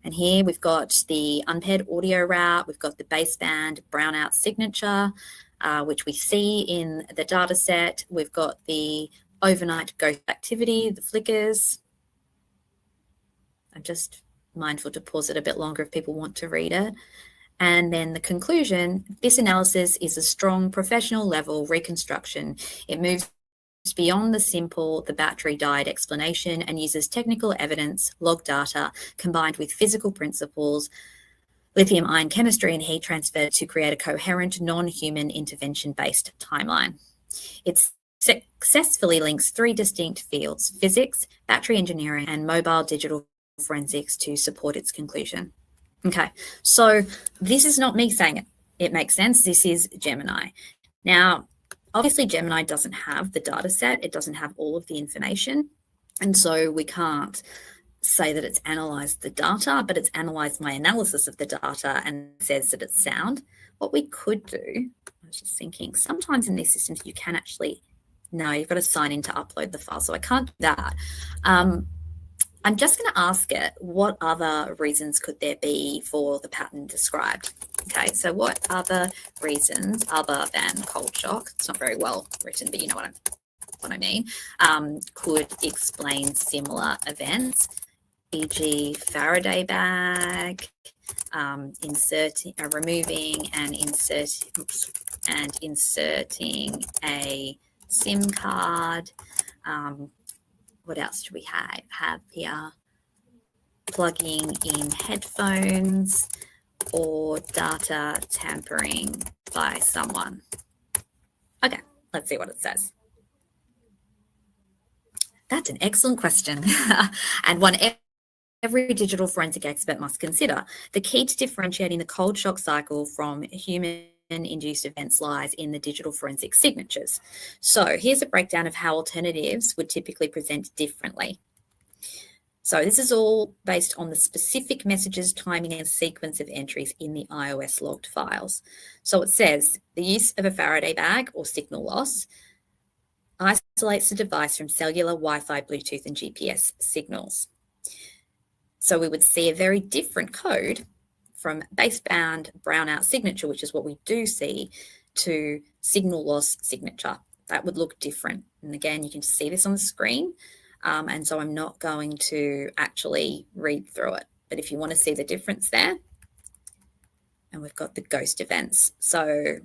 And here we've got the unpaired audio route, we've got the baseband brownout signature, which we see in the data set. We've got the overnight ghost activity, the flickers. I'm just mindful to pause it a bit longer if people want to read it. And then the conclusion, this analysis is a strong professional level reconstruction. It moves beyond the battery died explanation and uses technical evidence, log data, combined with physical principles, lithium ion chemistry and heat transfer to create a coherent non-human intervention-based timeline. It successfully links 3 distinct fields, physics, battery engineering, and mobile digital forensics to support its conclusion. Okay, so this is not me saying it. It makes sense. This is Gemini. Now, obviously, Gemini doesn't have the data set. It doesn't have all of the information. And so we can't say that it's analyzed the data, but it's analyzed my analysis of the data and says that it's sound. What we could do, I was just thinking, sometimes in these systems you can actually, no, you've got to sign in to upload the file. So I can't do that. I'm just going to ask it, what other reasons could there be for the pattern described? Okay, so what other reasons other than cold shock, it's not very well written, but you know what I mean, could explain similar events, e.g. Faraday bag, removing and inserting a SIM card. What else do we have here? Plugging in headphones or data tampering by someone. Okay, let's see what it says. That's an excellent question and one every digital forensic expert must consider. The key to differentiating the cold shock cycle from human-induced events lies in the digital forensic signatures. So here's a breakdown of how alternatives would typically present differently. So this is all based on the specific messages, timing, and sequence of entries in the iOS logged files. So it says the use of a Faraday bag or signal loss isolates the device from cellular, Wi-Fi, Bluetooth, and GPS signals. So we would see a very different code from baseband brownout signature, which is what we do see, to signal loss signature. That would look different. And again, you can see this on the screen. And so I'm not going to actually read through it. But if you want to see the difference there, and we've got the ghost events. So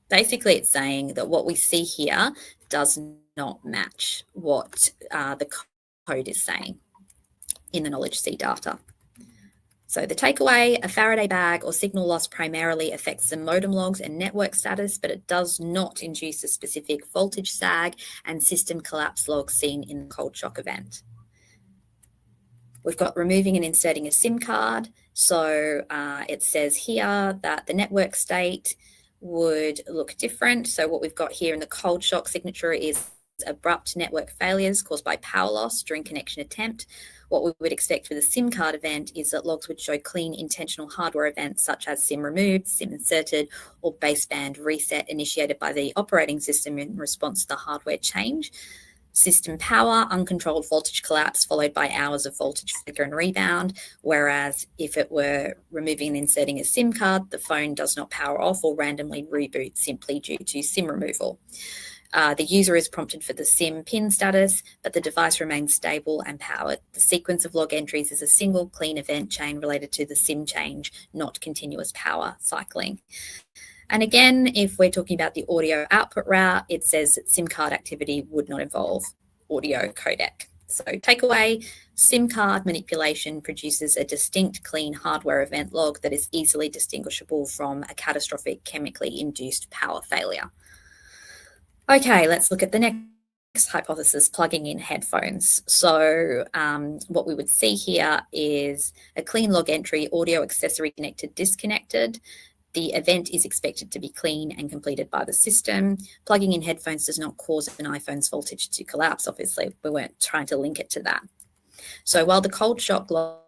basically it's saying that what we see here does not match what the code is saying in the knowledge C data. So the takeaway, a Faraday bag or signal loss primarily affects the modem logs and network status, but it does not induce a specific voltage sag and system collapse log seen in the cold shock event. We've got removing and inserting a SIM card. So it says here that the network state would look different. So what we've got here in the cold shock signature is abrupt network failures caused by power loss during connection attempt. What we would expect with a SIM card event is that logs would show clean intentional hardware events such as SIM removed, SIM inserted, or baseband reset initiated by the operating system in response to the hardware change. System power, uncontrolled voltage collapse followed by hours of voltage flicker and rebound, whereas if it were removing and inserting a SIM card, the phone does not power off or randomly reboot simply due to SIM removal. The user is prompted for the SIM pin status, but the device remains stable and powered. The sequence of log entries is a single clean event chain related to the SIM change, not continuous power cycling. And again, if we're talking about the audio output route, it says that SIM card activity would not involve audio codec. So takeaway, SIM card manipulation produces a distinct clean hardware event log that is easily distinguishable from a catastrophic chemically induced power failure. Okay, let's look at the next hypothesis, plugging in headphones. So what we would see here is a clean log entry, audio accessory connected, disconnected. The event is expected to be clean and completed by the system. Plugging in headphones does not cause an iPhone's voltage to collapse. Obviously, we weren't trying to link it to that. So while the cold shock log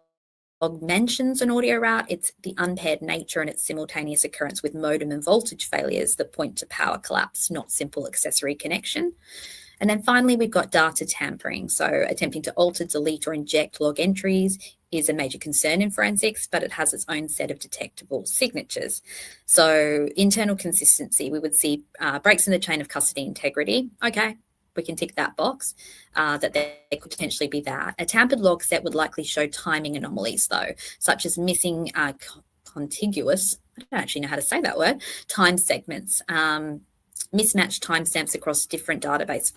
mentions an audio route, it's the unpaired nature and its simultaneous occurrence with modem and voltage failures that point to power collapse, not simple accessory connection. And then finally, we've got data tampering. So attempting to alter, delete, or inject log entries is a major concern in forensics, but it has its own set of detectable signatures. So internal consistency, we would see breaks in the chain of custody integrity. Okay, we can tick that box, that there could potentially be that. A tampered log set would likely show timing anomalies, though, such as missing contiguous, I don't actually know how to say that word, time segments, mismatched timestamps across different database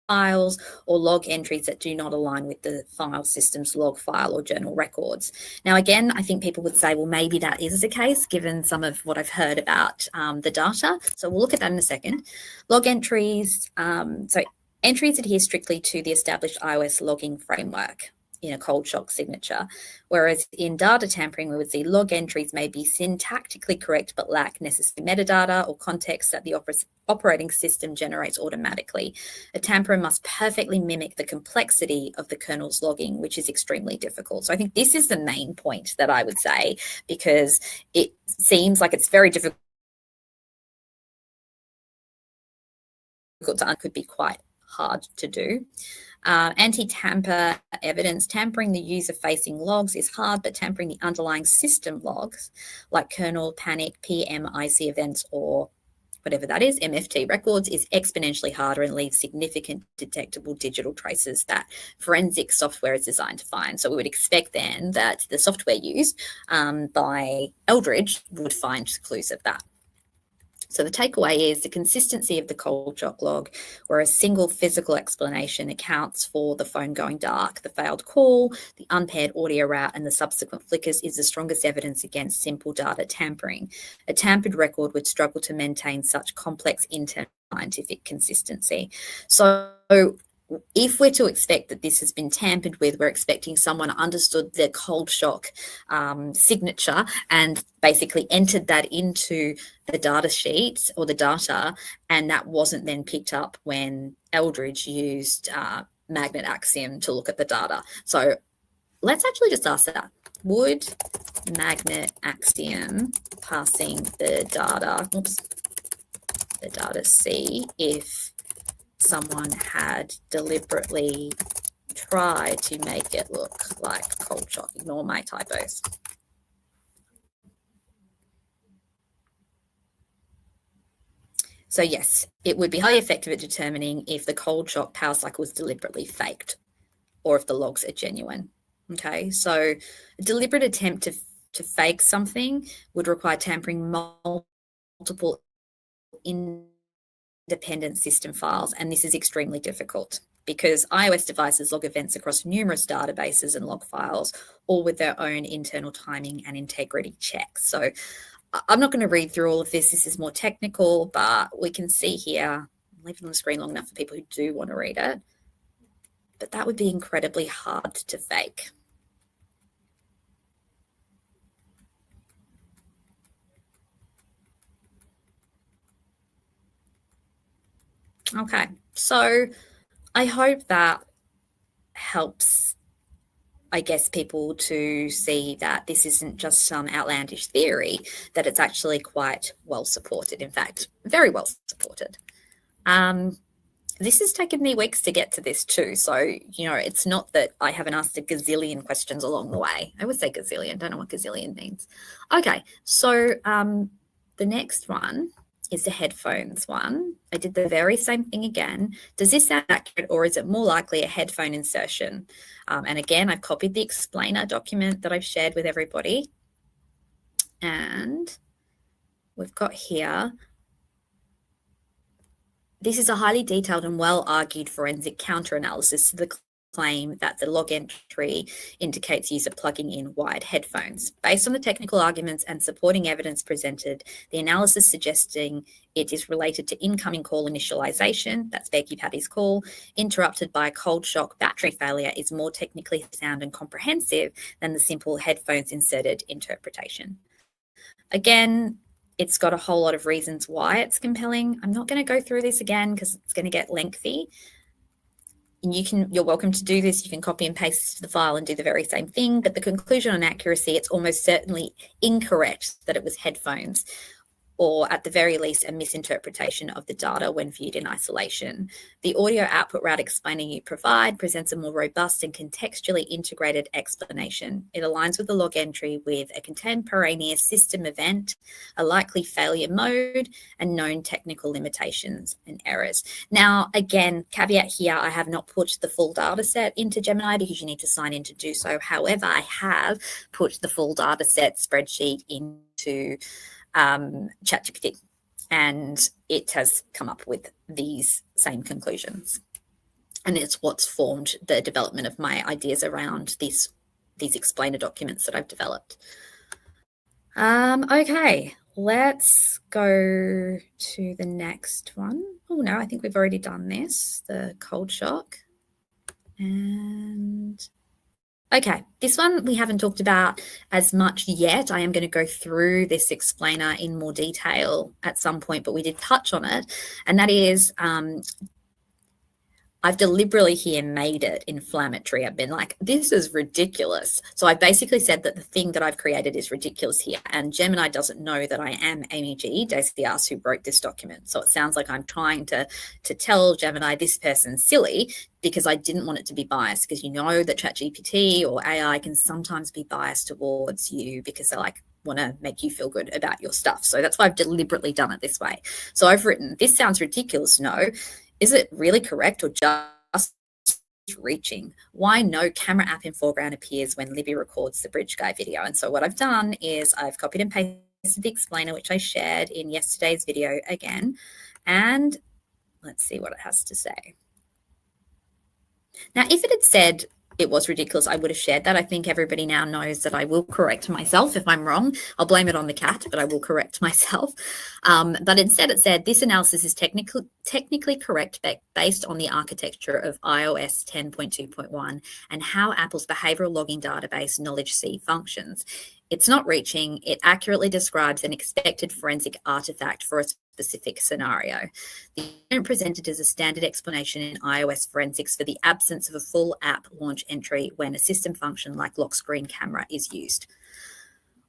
files, or log entries that do not align with the file system's log file or journal records. Now, again, I think people would say, well, maybe that is the case given some of what I've heard about the data. So we'll look at that in a second. Log entries, so entries adhere strictly to the established iOS logging framework in a cold shock signature, whereas in data tampering, we would see log entries may be syntactically correct but lack necessary metadata or context that the operating system generates automatically. A tamperer must perfectly mimic the complexity of the kernel's logging, which is extremely difficult. So I think this is the main point that I would say, because it seems like it's very difficult to could be quite hard to do. Anti-tamper evidence, tampering the user-facing logs is hard, but tampering the underlying system logs like kernel, panic, PMIC events, or whatever that is, MFT records, is exponentially harder and leaves significant detectable digital traces that forensic software is designed to find. So we would expect then that the software used by Eldridge would find clues of that. So the takeaway is the consistency of the cold shock log, where a single physical explanation accounts for the phone going dark, the failed call, the unpaired audio route, and the subsequent flickers, is the strongest evidence against simple data tampering. A tampered record would struggle to maintain such complex internal scientific consistency. So if we're to expect that this has been tampered with, we're expecting someone understood the cold shock signature and basically entered that into the data sheet or the data, and that wasn't then picked up when Eldridge used magnet axiom to look at the data. So let's actually just ask that. Would magnet axiom passing the data see if someone had deliberately tried to make it look like cold shock? Ignore my typos. So yes, it would be highly effective at determining if the cold shock power cycle was deliberately faked or if the logs are genuine. Okay, so a deliberate attempt to fake something would require tampering multiple independent system files, and this is extremely difficult because iOS devices log events across numerous databases and log files, all with their own internal timing and integrity checks. So I'm not going to read through all of this. This is more technical, but we can see here, I'm leaving on the screen long enough for people who do want to read it, but that would be incredibly hard to fake. Okay, so I hope that helps, I guess, people to see that this isn't just some outlandish theory, that it's actually quite well supported. In fact, very well supported. This has taken me weeks to get to this too. So, you know, it's not that I haven't asked a gazillion questions along the way. I would say gazillion, don't know what gazillion means. Okay, so the next one is the headphones one. I did the very same thing again. Does this sound accurate, or is it more likely a headphone insertion? And again, I've copied the explainer document that I've shared with everybody. And we've got here, this is a highly detailed and well-argued forensic counter-analysis to the claim that the log entry indicates user plugging in wired headphones. Based on the technical arguments and supporting evidence presented, the analysis suggesting it is related to incoming call initialization, that's Becky Patty's call, interrupted by a cold shock battery failure, is more technically sound and comprehensive than the simple headphones inserted interpretation. Again, It's got a whole lot of reasons why it's compelling. I'm not going to go through this again because it's going to get lengthy. And you're welcome to do this. You can copy and paste the file and do the very same thing. But the conclusion on accuracy, it's almost certainly incorrect that it was headphones, or at the very least, a misinterpretation of the data when viewed in isolation. The audio output route explainer you provide presents a more robust and contextually integrated explanation. It aligns with the log entry with a contemporaneous system event, a likely failure mode, and known technical limitations and errors. Now, again, caveat here, I have not put the full data set into Gemini because you need to sign in to do so. However, I have put the full data set spreadsheet into ChatGPT, and it has come up with these same conclusions. And it's what's formed the development of my ideas around these explainer documents that I've developed. Okay, let's go to the next one. Oh no, I think we've already done this, the cold shock. And okay, this one we haven't talked about as much yet. I am going to go through this explainer in more detail at some point, but we did touch on it. And that is, I've deliberately here made it inflammatory. I've been like, this is ridiculous. So I basically said that the thing that I've created is ridiculous here. And Gemini doesn't know that I am Amy G, Daisy Arse, who wrote this document. So it sounds like I'm trying to tell Gemini this person's silly, because I didn't want it to be biased, because you know that ChatGPT or AI can sometimes be biased towards you because they want to make you feel good about your stuff. So that's why I've deliberately done it this way. So I've written, this sounds ridiculous. No. Is it really correct or just reaching? Why no camera app in foreground appears when Libby records the bridge guy video? And so what I've done is I've copied and pasted the explainer, which I shared in yesterday's video again. And let's see what it has to say. Now, if it had said it was ridiculous, I would have shared that. I think everybody now knows that I will correct myself if I'm wrong. I'll blame it on the cat, but I will correct myself. But instead it said, this analysis is technically correct based on the architecture of iOS 10.2.1 and how Apple's behavioral logging database Knowledge C functions. It's not reaching. It accurately describes an expected forensic artifact for a specific scenario. The event presented as a standard explanation in iOS forensics for the absence of a full app launch entry when a system function like lock screen camera is used.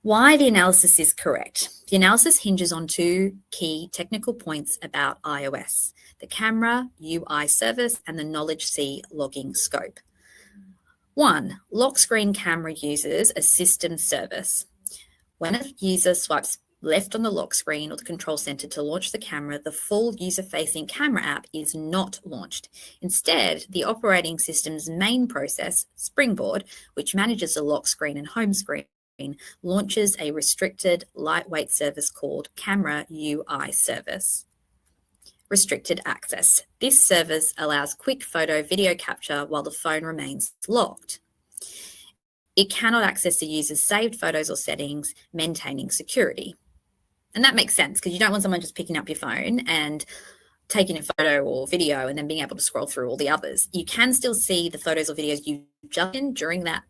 Why the analysis is correct. The analysis hinges on two key technical points about iOS: the camera UI service and the Knowledge C logging scope. 1. Lock screen camera uses a system service. When a user swipes left on the lock screen or the control center to launch the camera, the full user-facing camera app is not launched. Instead, the operating system's main process, Springboard, which manages the lock screen and home screen, launches a restricted, lightweight service called Camera UI Service. Restricted access. This service allows quick photo video capture while the phone remains locked. It cannot access the user's saved photos or settings, maintaining security. And that makes sense, because you don't want someone just picking up your phone and taking a photo or video and then being able to scroll through all the others. You can still see the photos or videos you just in during that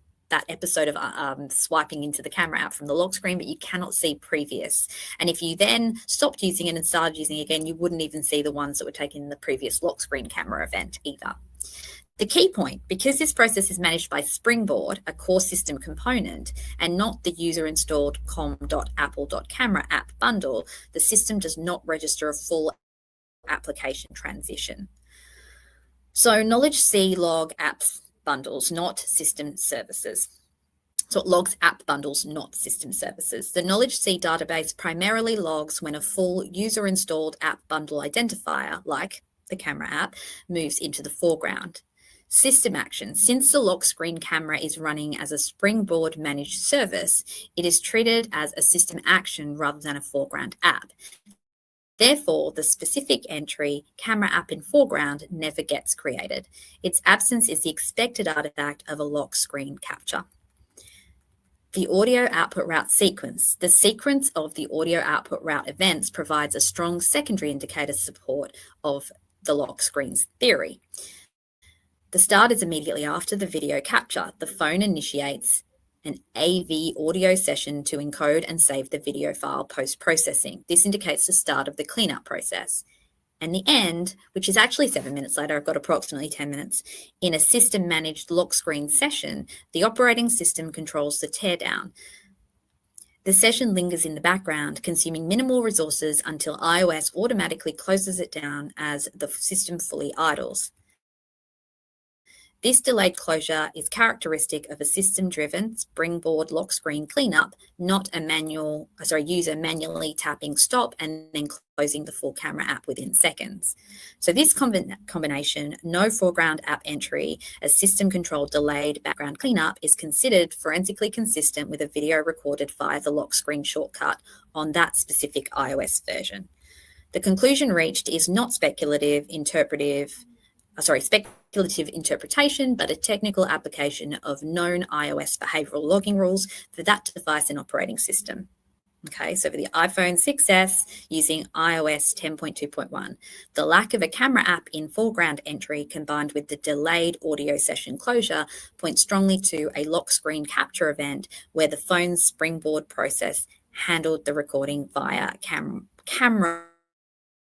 episode of swiping into the camera app from the lock screen, but you cannot see previous. And if you then stopped using it and started using it again, you wouldn't even see the ones that were taken in the previous lock screen camera event either. The key point, because this process is managed by Springboard, a core system component, and not the user-installed com.apple.camera app bundle, the system does not register a full application transition. So Knowledge C log apps bundles, not system services. So it logs app bundles, not system services. The Knowledge C database primarily logs when a full user-installed app bundle identifier, like the camera app, moves into the foreground. System action. Since the lock screen camera is running as a Springboard managed service, it is treated as a system action rather than a foreground app. Therefore, the specific entry, camera app in foreground, never gets created. Its absence is the expected artifact of a lock screen capture. The audio output route sequence. The sequence of the audio output route events provides a strong secondary indicator support of the lock screen's theory. The start is immediately after the video capture. The phone initiates an AV audio session to encode and save the video file post-processing. This indicates the start of the cleanup process. And the end, which is actually 7 minutes later, I've got approximately 10 minutes, in a system-managed lock screen session, the operating system controls the teardown. The session lingers in the background, consuming minimal resources until iOS automatically closes it down as the system fully idles. This delayed closure is characteristic of a system-driven springboard lock screen cleanup, not a user manually tapping stop and then closing the full camera app within seconds. So this combination, no foreground app entry, a system-controlled delayed background cleanup, is considered forensically consistent with a video recorded via the lock screen shortcut on that specific iOS version. The conclusion reached is not speculative interpretation, but a technical application of known iOS behavioral logging rules for that device and operating system. Okay, so for the iPhone 6S using iOS 10.2.1, the lack of a camera app in foreground entry combined with the delayed audio session closure points strongly to a lock screen capture event where the phone's springboard process handled the recording via camera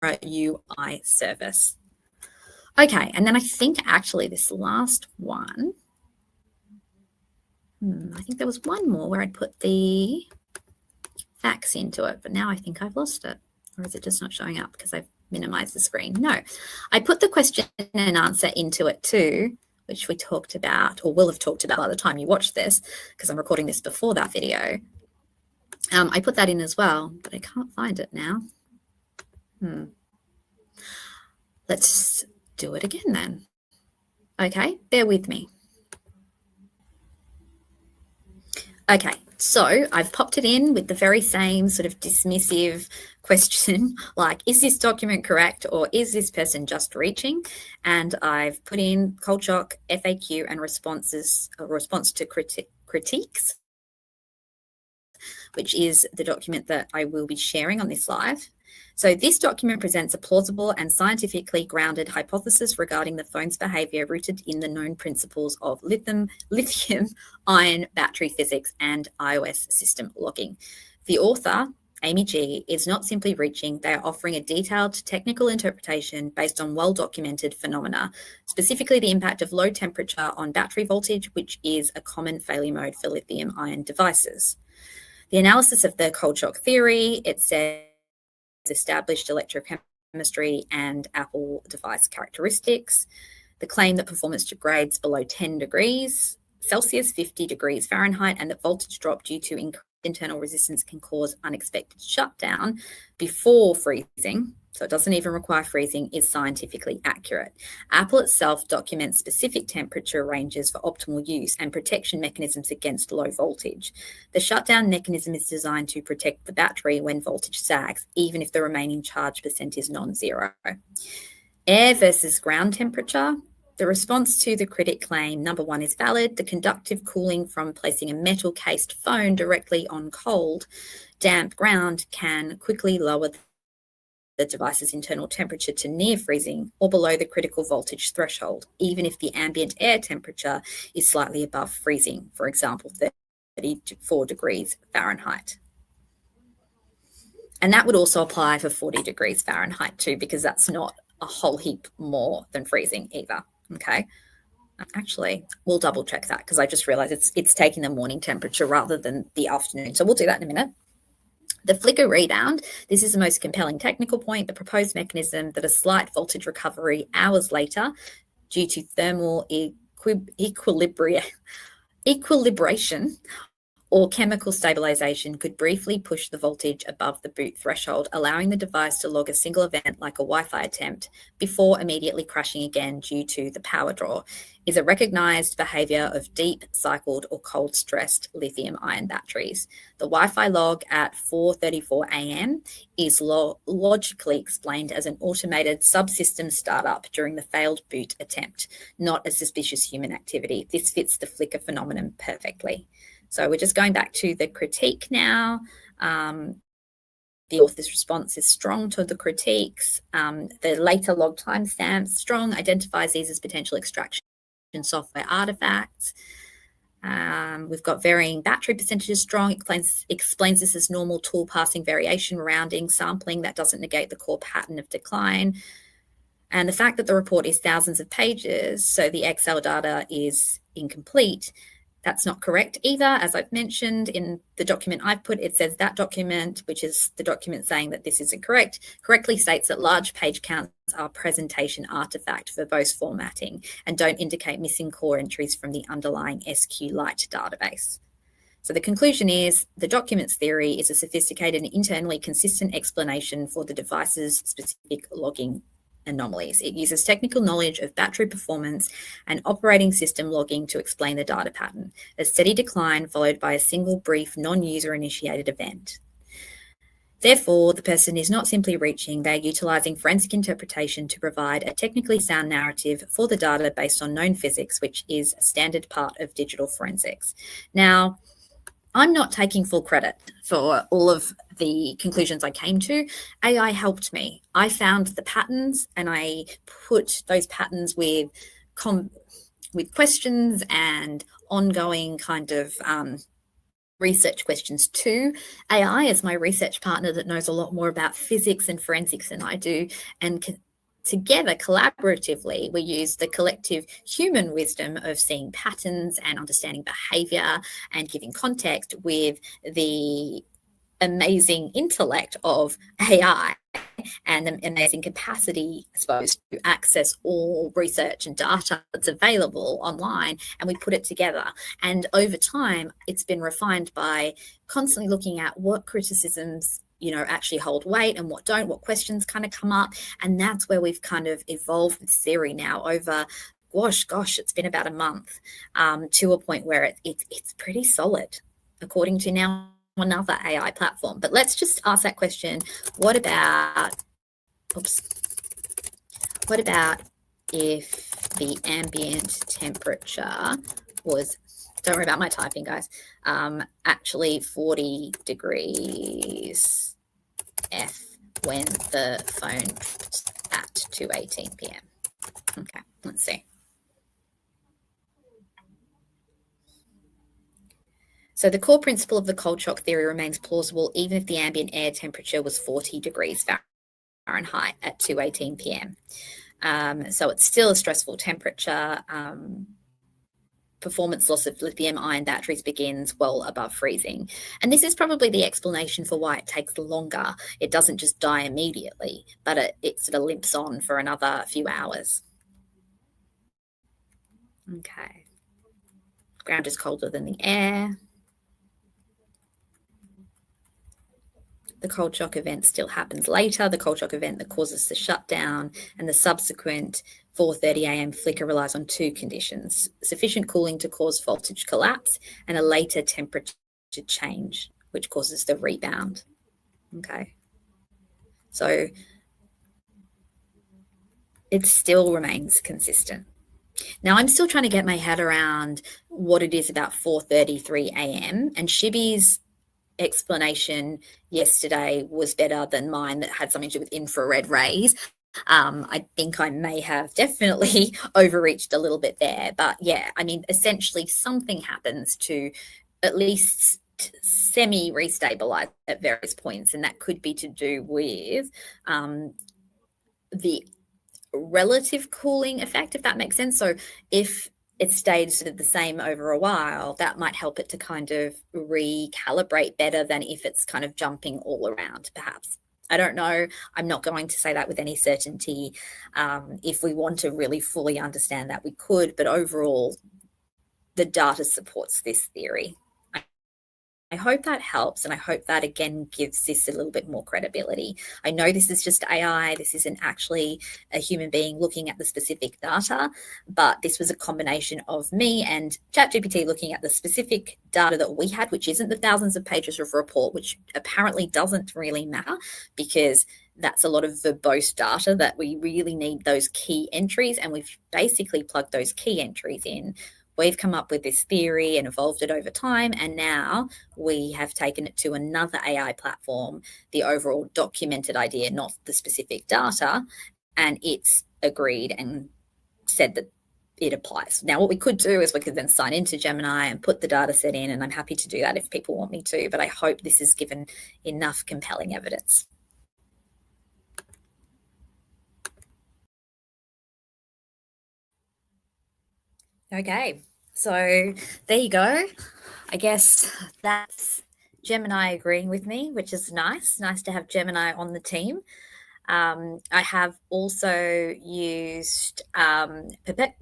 UI service. Okay, and then I think actually this last one, I think there was one more where I'd put the FAQs into it, but now I think I've lost it. Or is it just not showing up because I've minimized the screen? No, I put the question and answer into it too, which we talked about or will have talked about by the time you watch this, because I'm recording this before that video. I put that in as well, but I can't find it now. Let's do it again then. Okay, bear with me. Okay, so I've popped it in with the very same sort of dismissive question, like, is this document correct or is this person just reaching? And I've put in Cold Shock, FAQ, and response to critiques, which is the document that I will be sharing on this live. So this document presents a plausible and scientifically grounded hypothesis regarding the phone's behavior rooted in the known principles of lithium-ion battery physics and iOS system logging. The author, Amy G, is not simply reaching, they are offering a detailed technical interpretation based on well-documented phenomena, specifically the impact of low temperature on battery voltage, which is a common failure mode for lithium-ion devices. The analysis of the cold shock theory, it says established electrochemistry and Apple device characteristics, the claim that performance degrades below 10 degrees Celsius, 50 degrees Fahrenheit, and that voltage drop due to increased internal resistance can cause unexpected shutdown before freezing, so it doesn't even require freezing, is scientifically accurate. Apple itself documents specific temperature ranges for optimal use and protection mechanisms against low voltage. The shutdown mechanism is designed to protect the battery when voltage sags, even if the remaining charge percent is non-zero. Air versus ground temperature. The response to the critic claim, number one, is valid. The conductive cooling from placing a metal-cased phone directly on cold, damp ground can quickly lower the device's internal temperature to near freezing or below the critical voltage threshold, even if the ambient air temperature is slightly above freezing, for example, 34 degrees Fahrenheit. And that would also apply for 40 degrees Fahrenheit too, because that's not a whole heap more than freezing either. Okay. Actually, we'll double check that because I just realized it's taking the morning temperature rather than the afternoon. So we'll do that in a minute. The flicker rebound, this is the most compelling technical point. The proposed mechanism that a slight voltage recovery hours later due to thermal equilibration or chemical stabilization could briefly push the voltage above the boot threshold, allowing the device to log a single event like a Wi-Fi attempt before immediately crashing again due to the power draw, is a recognized behavior of deep cycled or cold stressed lithium-ion batteries. The Wi-Fi log at 4:34 a.m. is logically explained as an automated subsystem startup during the failed boot attempt, not a suspicious human activity. This fits the flicker phenomenon perfectly. So we're just going back to the critique now. The author's response is strong to the critiques. The later log timestamps, strong, identifies these as potential extraction software artifacts. We've got varying battery percentages strong, explains this as normal tool passing variation, rounding, sampling. That doesn't negate the core pattern of decline. And the fact that the report is thousands of pages, so the Excel data is incomplete, that's not correct either. As I've mentioned in the document I've put, it says that document, which is the document saying that this isn't correct, correctly states that large page counts are presentation artifact verbose formatting and don't indicate missing core entries from the underlying SQLite database. So the conclusion is the document's theory is a sophisticated and internally consistent explanation for the device's specific logging anomalies. It uses technical knowledge of battery performance and operating system logging to explain the data pattern, a steady decline followed by a single brief non-user initiated event. Therefore, the person is not simply reaching, they're utilizing forensic interpretation to provide a technically sound narrative for the data based on known physics, which is a standard part of digital forensics. Now, I'm not taking full credit for all of the conclusions I came to. AI helped me. I found the patterns and I put those patterns with questions and ongoing kind of research questions to AI as my research partner that knows a lot more about physics and forensics than I do. And together, collaboratively, we use the collective human wisdom of seeing patterns and understanding behavior and giving context with the amazing intellect of AI and the amazing capacity, I suppose, to access all research and data that's available online, and we put it together. And over time, it's been refined by constantly looking at what criticisms actually hold weight and what don't, what questions kind of come up. And that's where we've kind of evolved with theory now over, gosh, it's been about a month, to a point where it's pretty solid, according to now another AI platform. But let's just ask that question. What about if the ambient temperature was, don't worry about my typing, guys, actually 40 degrees F when the phone at 2:18 p.m. Okay, let's see. So the core principle of the cold shock theory remains plausible even if the ambient air temperature was 40 degrees Fahrenheit at 2:18 p.m. So it's still a stressful temperature. Performance loss of lithium-ion batteries begins well above freezing. And this is probably the explanation for why it takes longer. It doesn't just die immediately, but it sort of limps on for another few hours. Okay. Ground is colder than the air. The cold shock event still happens later. The cold shock event that causes the shutdown and the subsequent 4:30 a.m. flicker relies on two conditions: sufficient cooling to cause voltage collapse and a later temperature change, which causes the rebound. Okay. So it still remains consistent. Now, I'm still trying to get my head around what it is about 4:33 a.m. and Shibby's explanation yesterday was better than mine that had something to do with infrared rays. I think I may have definitely overreached a little bit there, but yeah, I mean, essentially something happens to at least semi-restabilize at various points, and that could be to do with the relative cooling effect, if that makes sense. So if it stayed sort of the same over a while, that might help it to kind of recalibrate better than if it's kind of jumping all around, perhaps. I don't know. I'm not going to say that with any certainty. If we want to really fully understand that, we could, but overall, the data supports this theory. I hope that helps, and I hope that, again, gives this a little bit more credibility. I know this is just AI. This isn't actually a human being looking at the specific data, but this was a combination of me and ChatGPT looking at the specific data that we had, which isn't the thousands of pages of report, which apparently doesn't really matter because that's a lot of verbose data that we really need those key entries, and we've basically plugged those key entries in. We've come up with this theory and evolved it over time, and now we have taken it to another AI platform, the overall documented idea, not the specific data, and it's agreed and said that it applies. Now, what we could do is we could then sign into Gemini and put the data set in, and I'm happy to do that if people want me to, but I hope this is given enough compelling evidence. Okay, so there you go. I guess that's Gemini agreeing with me, which is nice. Nice to have Gemini on the team. I have also used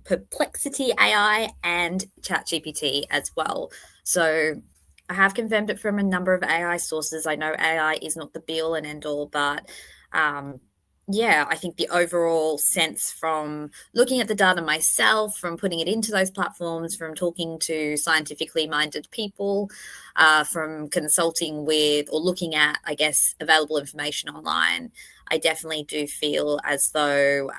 Perplexity AI and ChatGPT as well. So I have confirmed it from a number of AI sources. I know AI is not the be all and end all, but yeah, I think the overall sense from looking at the data myself, from putting it into those platforms, from talking to scientifically minded people, from consulting with or looking at, I guess, available information online, I definitely do feel as though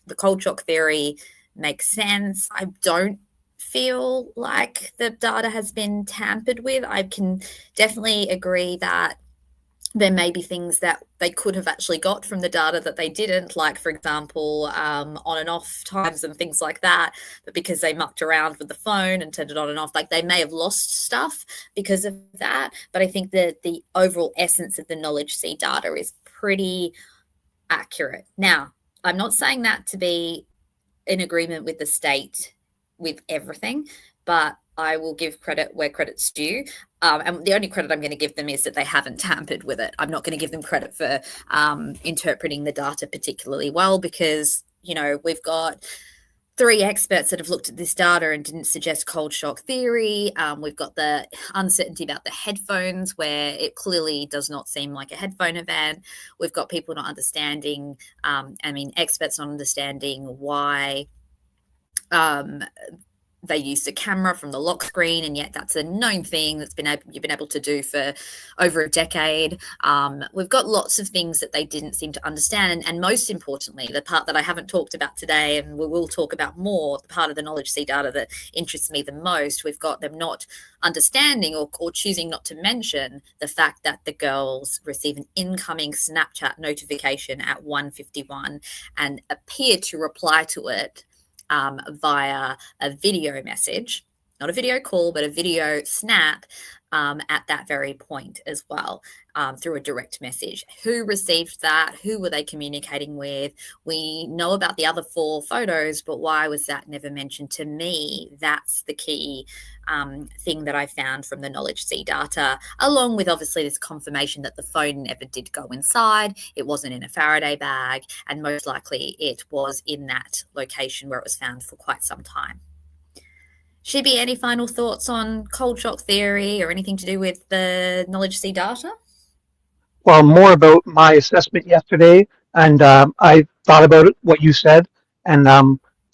the cold shock theory makes sense. I don't feel like the data has been tampered with. I can definitely agree that there may be things that they could have actually got from the data that they didn't, like, for example, on and off times and things like that. But because they mucked around with the phone and turned it on and off, like, they may have lost stuff because of that. But I think that the overall essence of the knowledge C data is pretty accurate. Now, I'm not saying that to be in agreement with the state with everything, but I will give credit where credit's due. And the only credit I'm going to give them is that they haven't tampered with it. I'm not going to give them credit for interpreting the data particularly well, because, you know, we've got 3 experts that have looked at this data and didn't suggest cold shock theory. We've got the uncertainty about the headphones, where it clearly does not seem like a headphone event. We've got people not understanding, experts not understanding why they used a camera from the lock screen, and yet that's a known thing that's you've been able to do for over a decade. We've got lots of things that they didn't seem to understand, and most importantly, the part that I haven't talked about today, and we will talk about more, the part of the knowledge C data that interests me the most, we've got them not understanding or choosing not to mention the fact that the girls receive an incoming Snapchat notification at 1:51 and appear to reply to it via a video message, not a video call, but a video snap at that very point as well, through a direct message. Who received that? Who were they communicating with? We know about the other 4 photos, but why was that never mentioned to me? That's the key thing that I found from the knowledge C data, along with obviously this confirmation that the phone never did go inside. It wasn't in a Faraday bag, and most likely it was in that location where it was found for quite some time. Shibby, any final thoughts on cold shock theory or anything to do with the knowledge C data? Well, more about my assessment yesterday, and I thought about it, what you said, and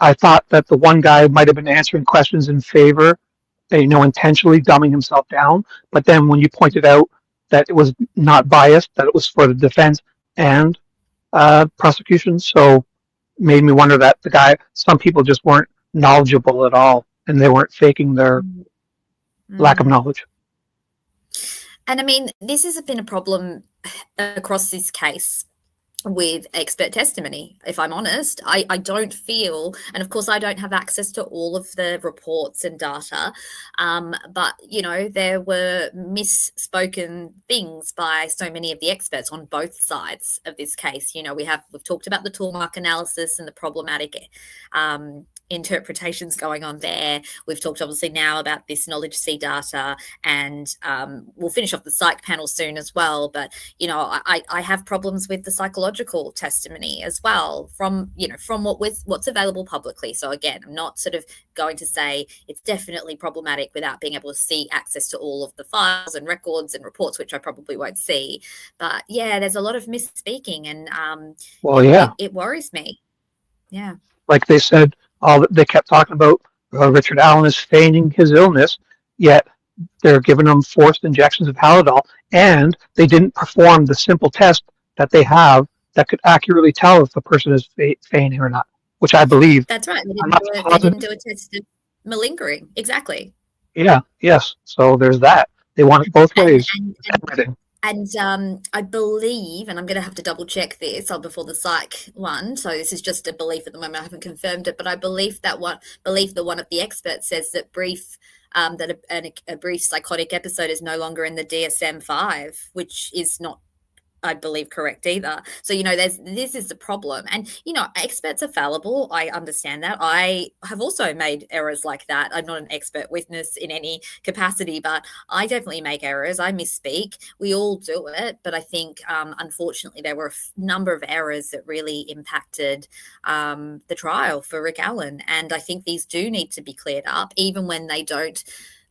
I thought that the one guy might have been answering questions in favor, intentionally dumbing himself down. But then when you pointed out that it was not biased, that it was for the defense and prosecution, so made me wonder that some people just weren't knowledgeable at all, and they weren't faking their lack of knowledge. And I mean, this has been a problem across this case with expert testimony, if I'm honest. I don't feel, and of course I don't have access to all of the reports and data, but, you know, there were misspoken things by so many of the experts on both sides of this case. You know, we've talked about the tool mark analysis and the problematic interpretations going on there. We've talked obviously now about this knowledge C data, and we'll finish off the psych panel soon as well. But, you know, I have problems with the psychological testimony as well from what's available publicly. So again, I'm not sort of going to say it's definitely problematic without being able to see access to all of the files and records and reports, which I probably won't see. But yeah, there's a lot of misspeaking, and it worries me. Yeah. Like they said, they kept talking about Richard Allen is feigning his illness, yet they're giving him forced injections of Halidol, and they didn't perform the simple test that they have that could accurately tell if the person is feigning or not, which I believe. That's right. They didn't do a test of malingering. Exactly. Yeah, yes. So there's that. They want it both ways. And And I believe, and I'm going to have to double check this before the psych one. So this is just a belief at the moment. I haven't confirmed it, but I believe that one of the experts says that a brief psychotic episode is no longer in the DSM-5, which is not, I believe, correct either. So, this is the problem. And, experts are fallible. I understand that. I have also made errors like that. I'm not an expert witness in any capacity, but I definitely make errors. I misspeak. We all do it. But I think, unfortunately, there were a number of errors that really impacted the trial for Rick Allen. And I think these do need to be cleared up, even when they don't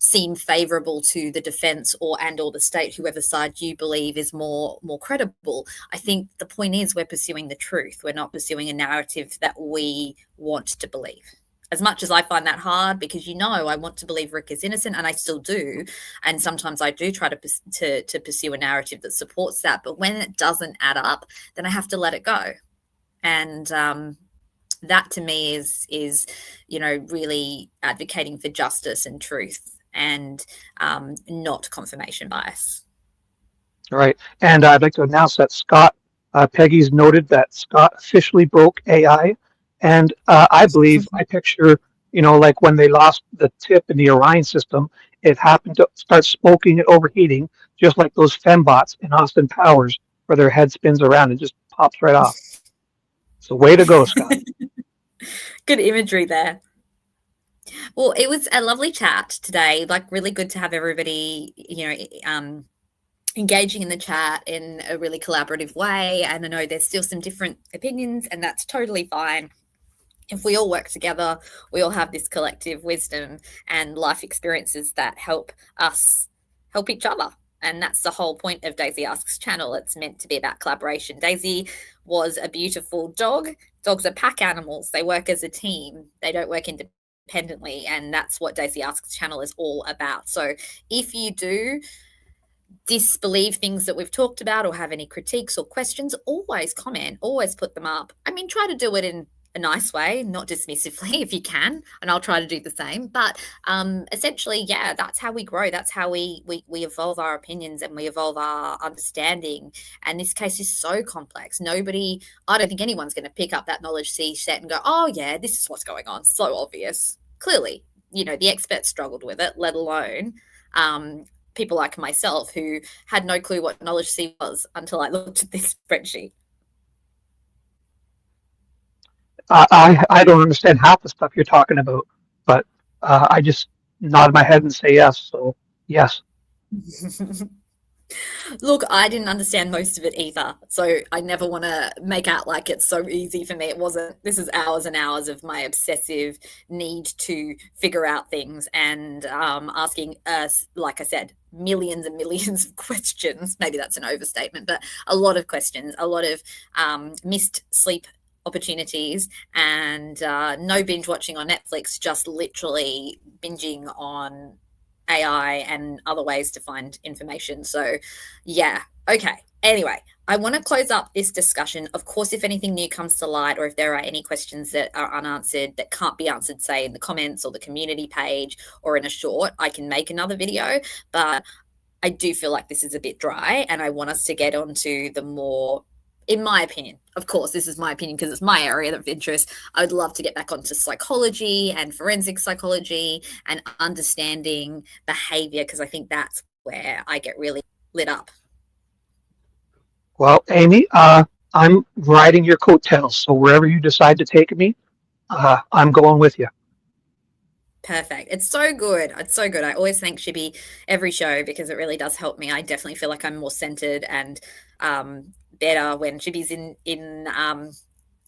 seem favorable to the defense or the state, whoever side you believe is more credible. I think the point is we're pursuing the truth. We're not pursuing a narrative that we want to believe. As much as I find that hard, because I want to believe Rick is innocent, and I still do, and sometimes I do try to pursue a narrative that supports that. But when it doesn't add up, then I have to let it go. And that to me is really advocating for justice and truth, and not confirmation bias. All right. And I'd like to announce that Peggy's noted that Scott officially broke AI. And I believe, I picture, like when they lost the tip in the Orion system, it happened to start smoking and overheating, just like those fembots in Austin Powers, where their head spins around and just pops right off. So way to go, Scott. Good imagery there. Well, it was a lovely chat today. Like, really good to have everybody, engaging in the chat in a really collaborative way. And I know there's still some different opinions, and that's totally fine. If we all work together, we all have this collective wisdom and life experiences that help us help each other. And that's the whole point of Daisy Asks channel. It's meant to be about collaboration. Daisy was a beautiful dog. Dogs are pack animals. They work as a team. They don't work independently. And that's what Daisy Asks channel is all about. So if you do disbelieve things that we've talked about or have any critiques or questions, always comment, always put them up. I mean, try to do it in a nice way, not dismissively if you can, and I'll try to do the same. But essentially, yeah, that's how we grow. That's how we evolve our opinions, and we evolve our understanding. And this case is so complex. I don't think anyone's going to pick up that knowledge C set and go, oh yeah, this is what's going on. So obvious. Clearly, the experts struggled with it, let alone people like myself who had no clue what knowledge C was until I looked at this spreadsheet. I don't understand half the stuff you're talking about, but I just nod my head and say yes. So yes. Look, I didn't understand most of it either, so I never want to make out like it's so easy for me. It wasn't. This is hours and hours of my obsessive need to figure out things, and asking us, like I said, millions and millions of questions. Maybe that's an overstatement, but a lot of questions, a lot of missed sleep opportunities, and no binge watching on Netflix, just literally binging on AI and other ways to find information. So, yeah, okay. Anyway, I want to close up this discussion. Of course, if anything new comes to light, or if there are any questions that are unanswered that can't be answered, say in the comments or the community page or in a short, I can make another video. But I do feel like this is a bit dry, and I want us to get onto the more, in my opinion, of course, this is my opinion because it's my area of interest, I would love to get back onto psychology and forensic psychology and understanding behavior, because I think that's where I get really lit up. Well, Amy, I'm riding your coattails, so wherever you decide to take me, I'm going with you. Perfect. It's so good. It's so good. I always thank Shibby every show because it really does help me. I definitely feel like I'm more centered and better when Shibby's in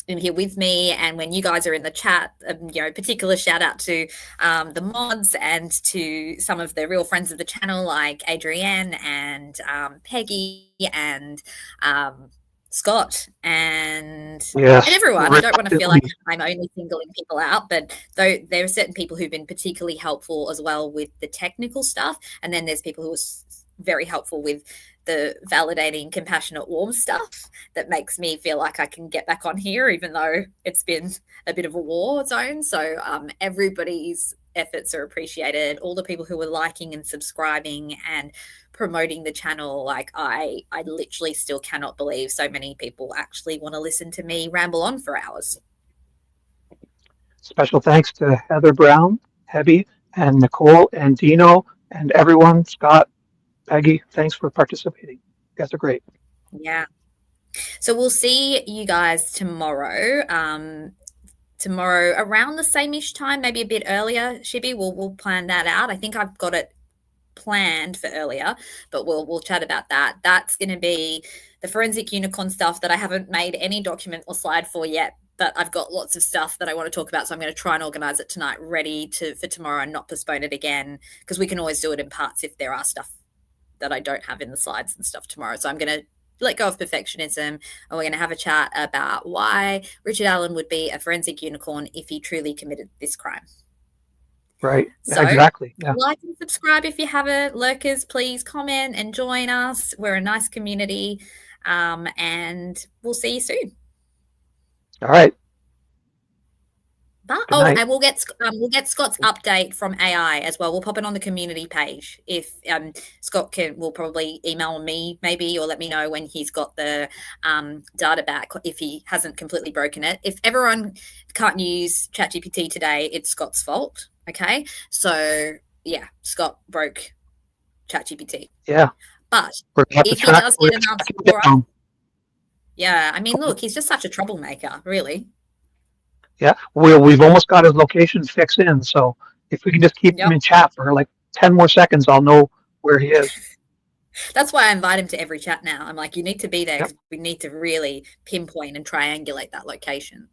here with me, and when you guys are in the chat. Particular shout out to the mods and to some of the real friends of the channel like Adrienne and Peggy and Scott and everyone. I don't want to feel like I'm only singling people out, but though there are certain people who've been particularly helpful as well with the technical stuff, and then there's people who are very helpful with the validating, compassionate, warm stuff that makes me feel like I can get back on here, even though it's been a bit of a war zone. So everybody's efforts are appreciated. All the people who are liking and subscribing and promoting the channel. Like I literally still cannot believe so many people actually want to listen to me ramble on for hours. Special thanks to Heather Brown, Hebby, and Nicole, and Dino, and everyone, Scott, Peggy. Thanks for participating. You guys are great. Yeah. So we'll see you guys tomorrow. Tomorrow around the same-ish time, maybe a bit earlier. Shibby, we'll plan that out. I think I've got it planned for earlier, but we'll chat about that. That's going to be the forensic unicorn stuff that I haven't made any document or slide for yet, but I've got lots of stuff that I want to talk about, so I'm going to try and organize it tonight, ready for tomorrow, and not postpone it again, because we can always do it in parts if there are stuff that I don't have in the slides and stuff tomorrow. So I'm going to let go of perfectionism, and we're going to have a chat about why Richard Allen would be a forensic unicorn if he truly committed this crime. Right. So exactly. Yeah. like and subscribe if you haven't. Lurkers, please comment and join us. We're a nice community, and we'll see you soon. All right. But, and we'll get Scott's update from AI as well. We'll pop it on the community page. If Scott will probably email me maybe, or let me know when he's got the data back, if he hasn't completely broken it. If everyone can't use ChatGPT today, it's Scott's fault. Okay, so yeah, Scott broke ChatGPT. Yeah, but if he does get an answer for us, yeah, I mean, look, he's just such a troublemaker, really. Yeah, we've almost got his location fixed in, so if we can just keep him in chat for like 10 more seconds, I'll know where he is. That's why I invite him to every chat now. I'm like, you need to be there because we need to really pinpoint and triangulate that location.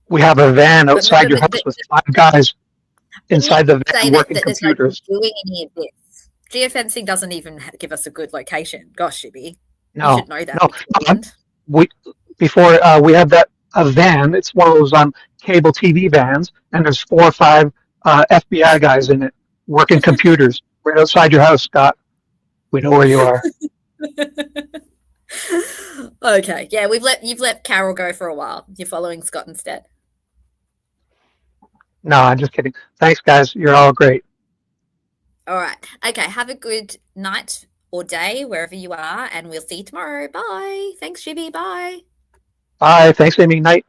We have a van outside your house with 5 guys inside the van working computers. Doing any of this. Geofencing doesn't even give us a good location. Gosh, Shibby. No, you should know that. We have that a van. It's one of those cable TV vans, and there's 4 or 5 FBI guys in it working computers right outside your house, Scott. We know where you are. Okay, yeah, you've let Carol go for a while. You're following Scott instead. No, I'm just kidding. Thanks, guys. You're all great. All right. Okay, have a good night or day wherever you are, and we'll see you tomorrow. Bye. Thanks, Shibby. Bye. Bye. Thanks, Amy. Night.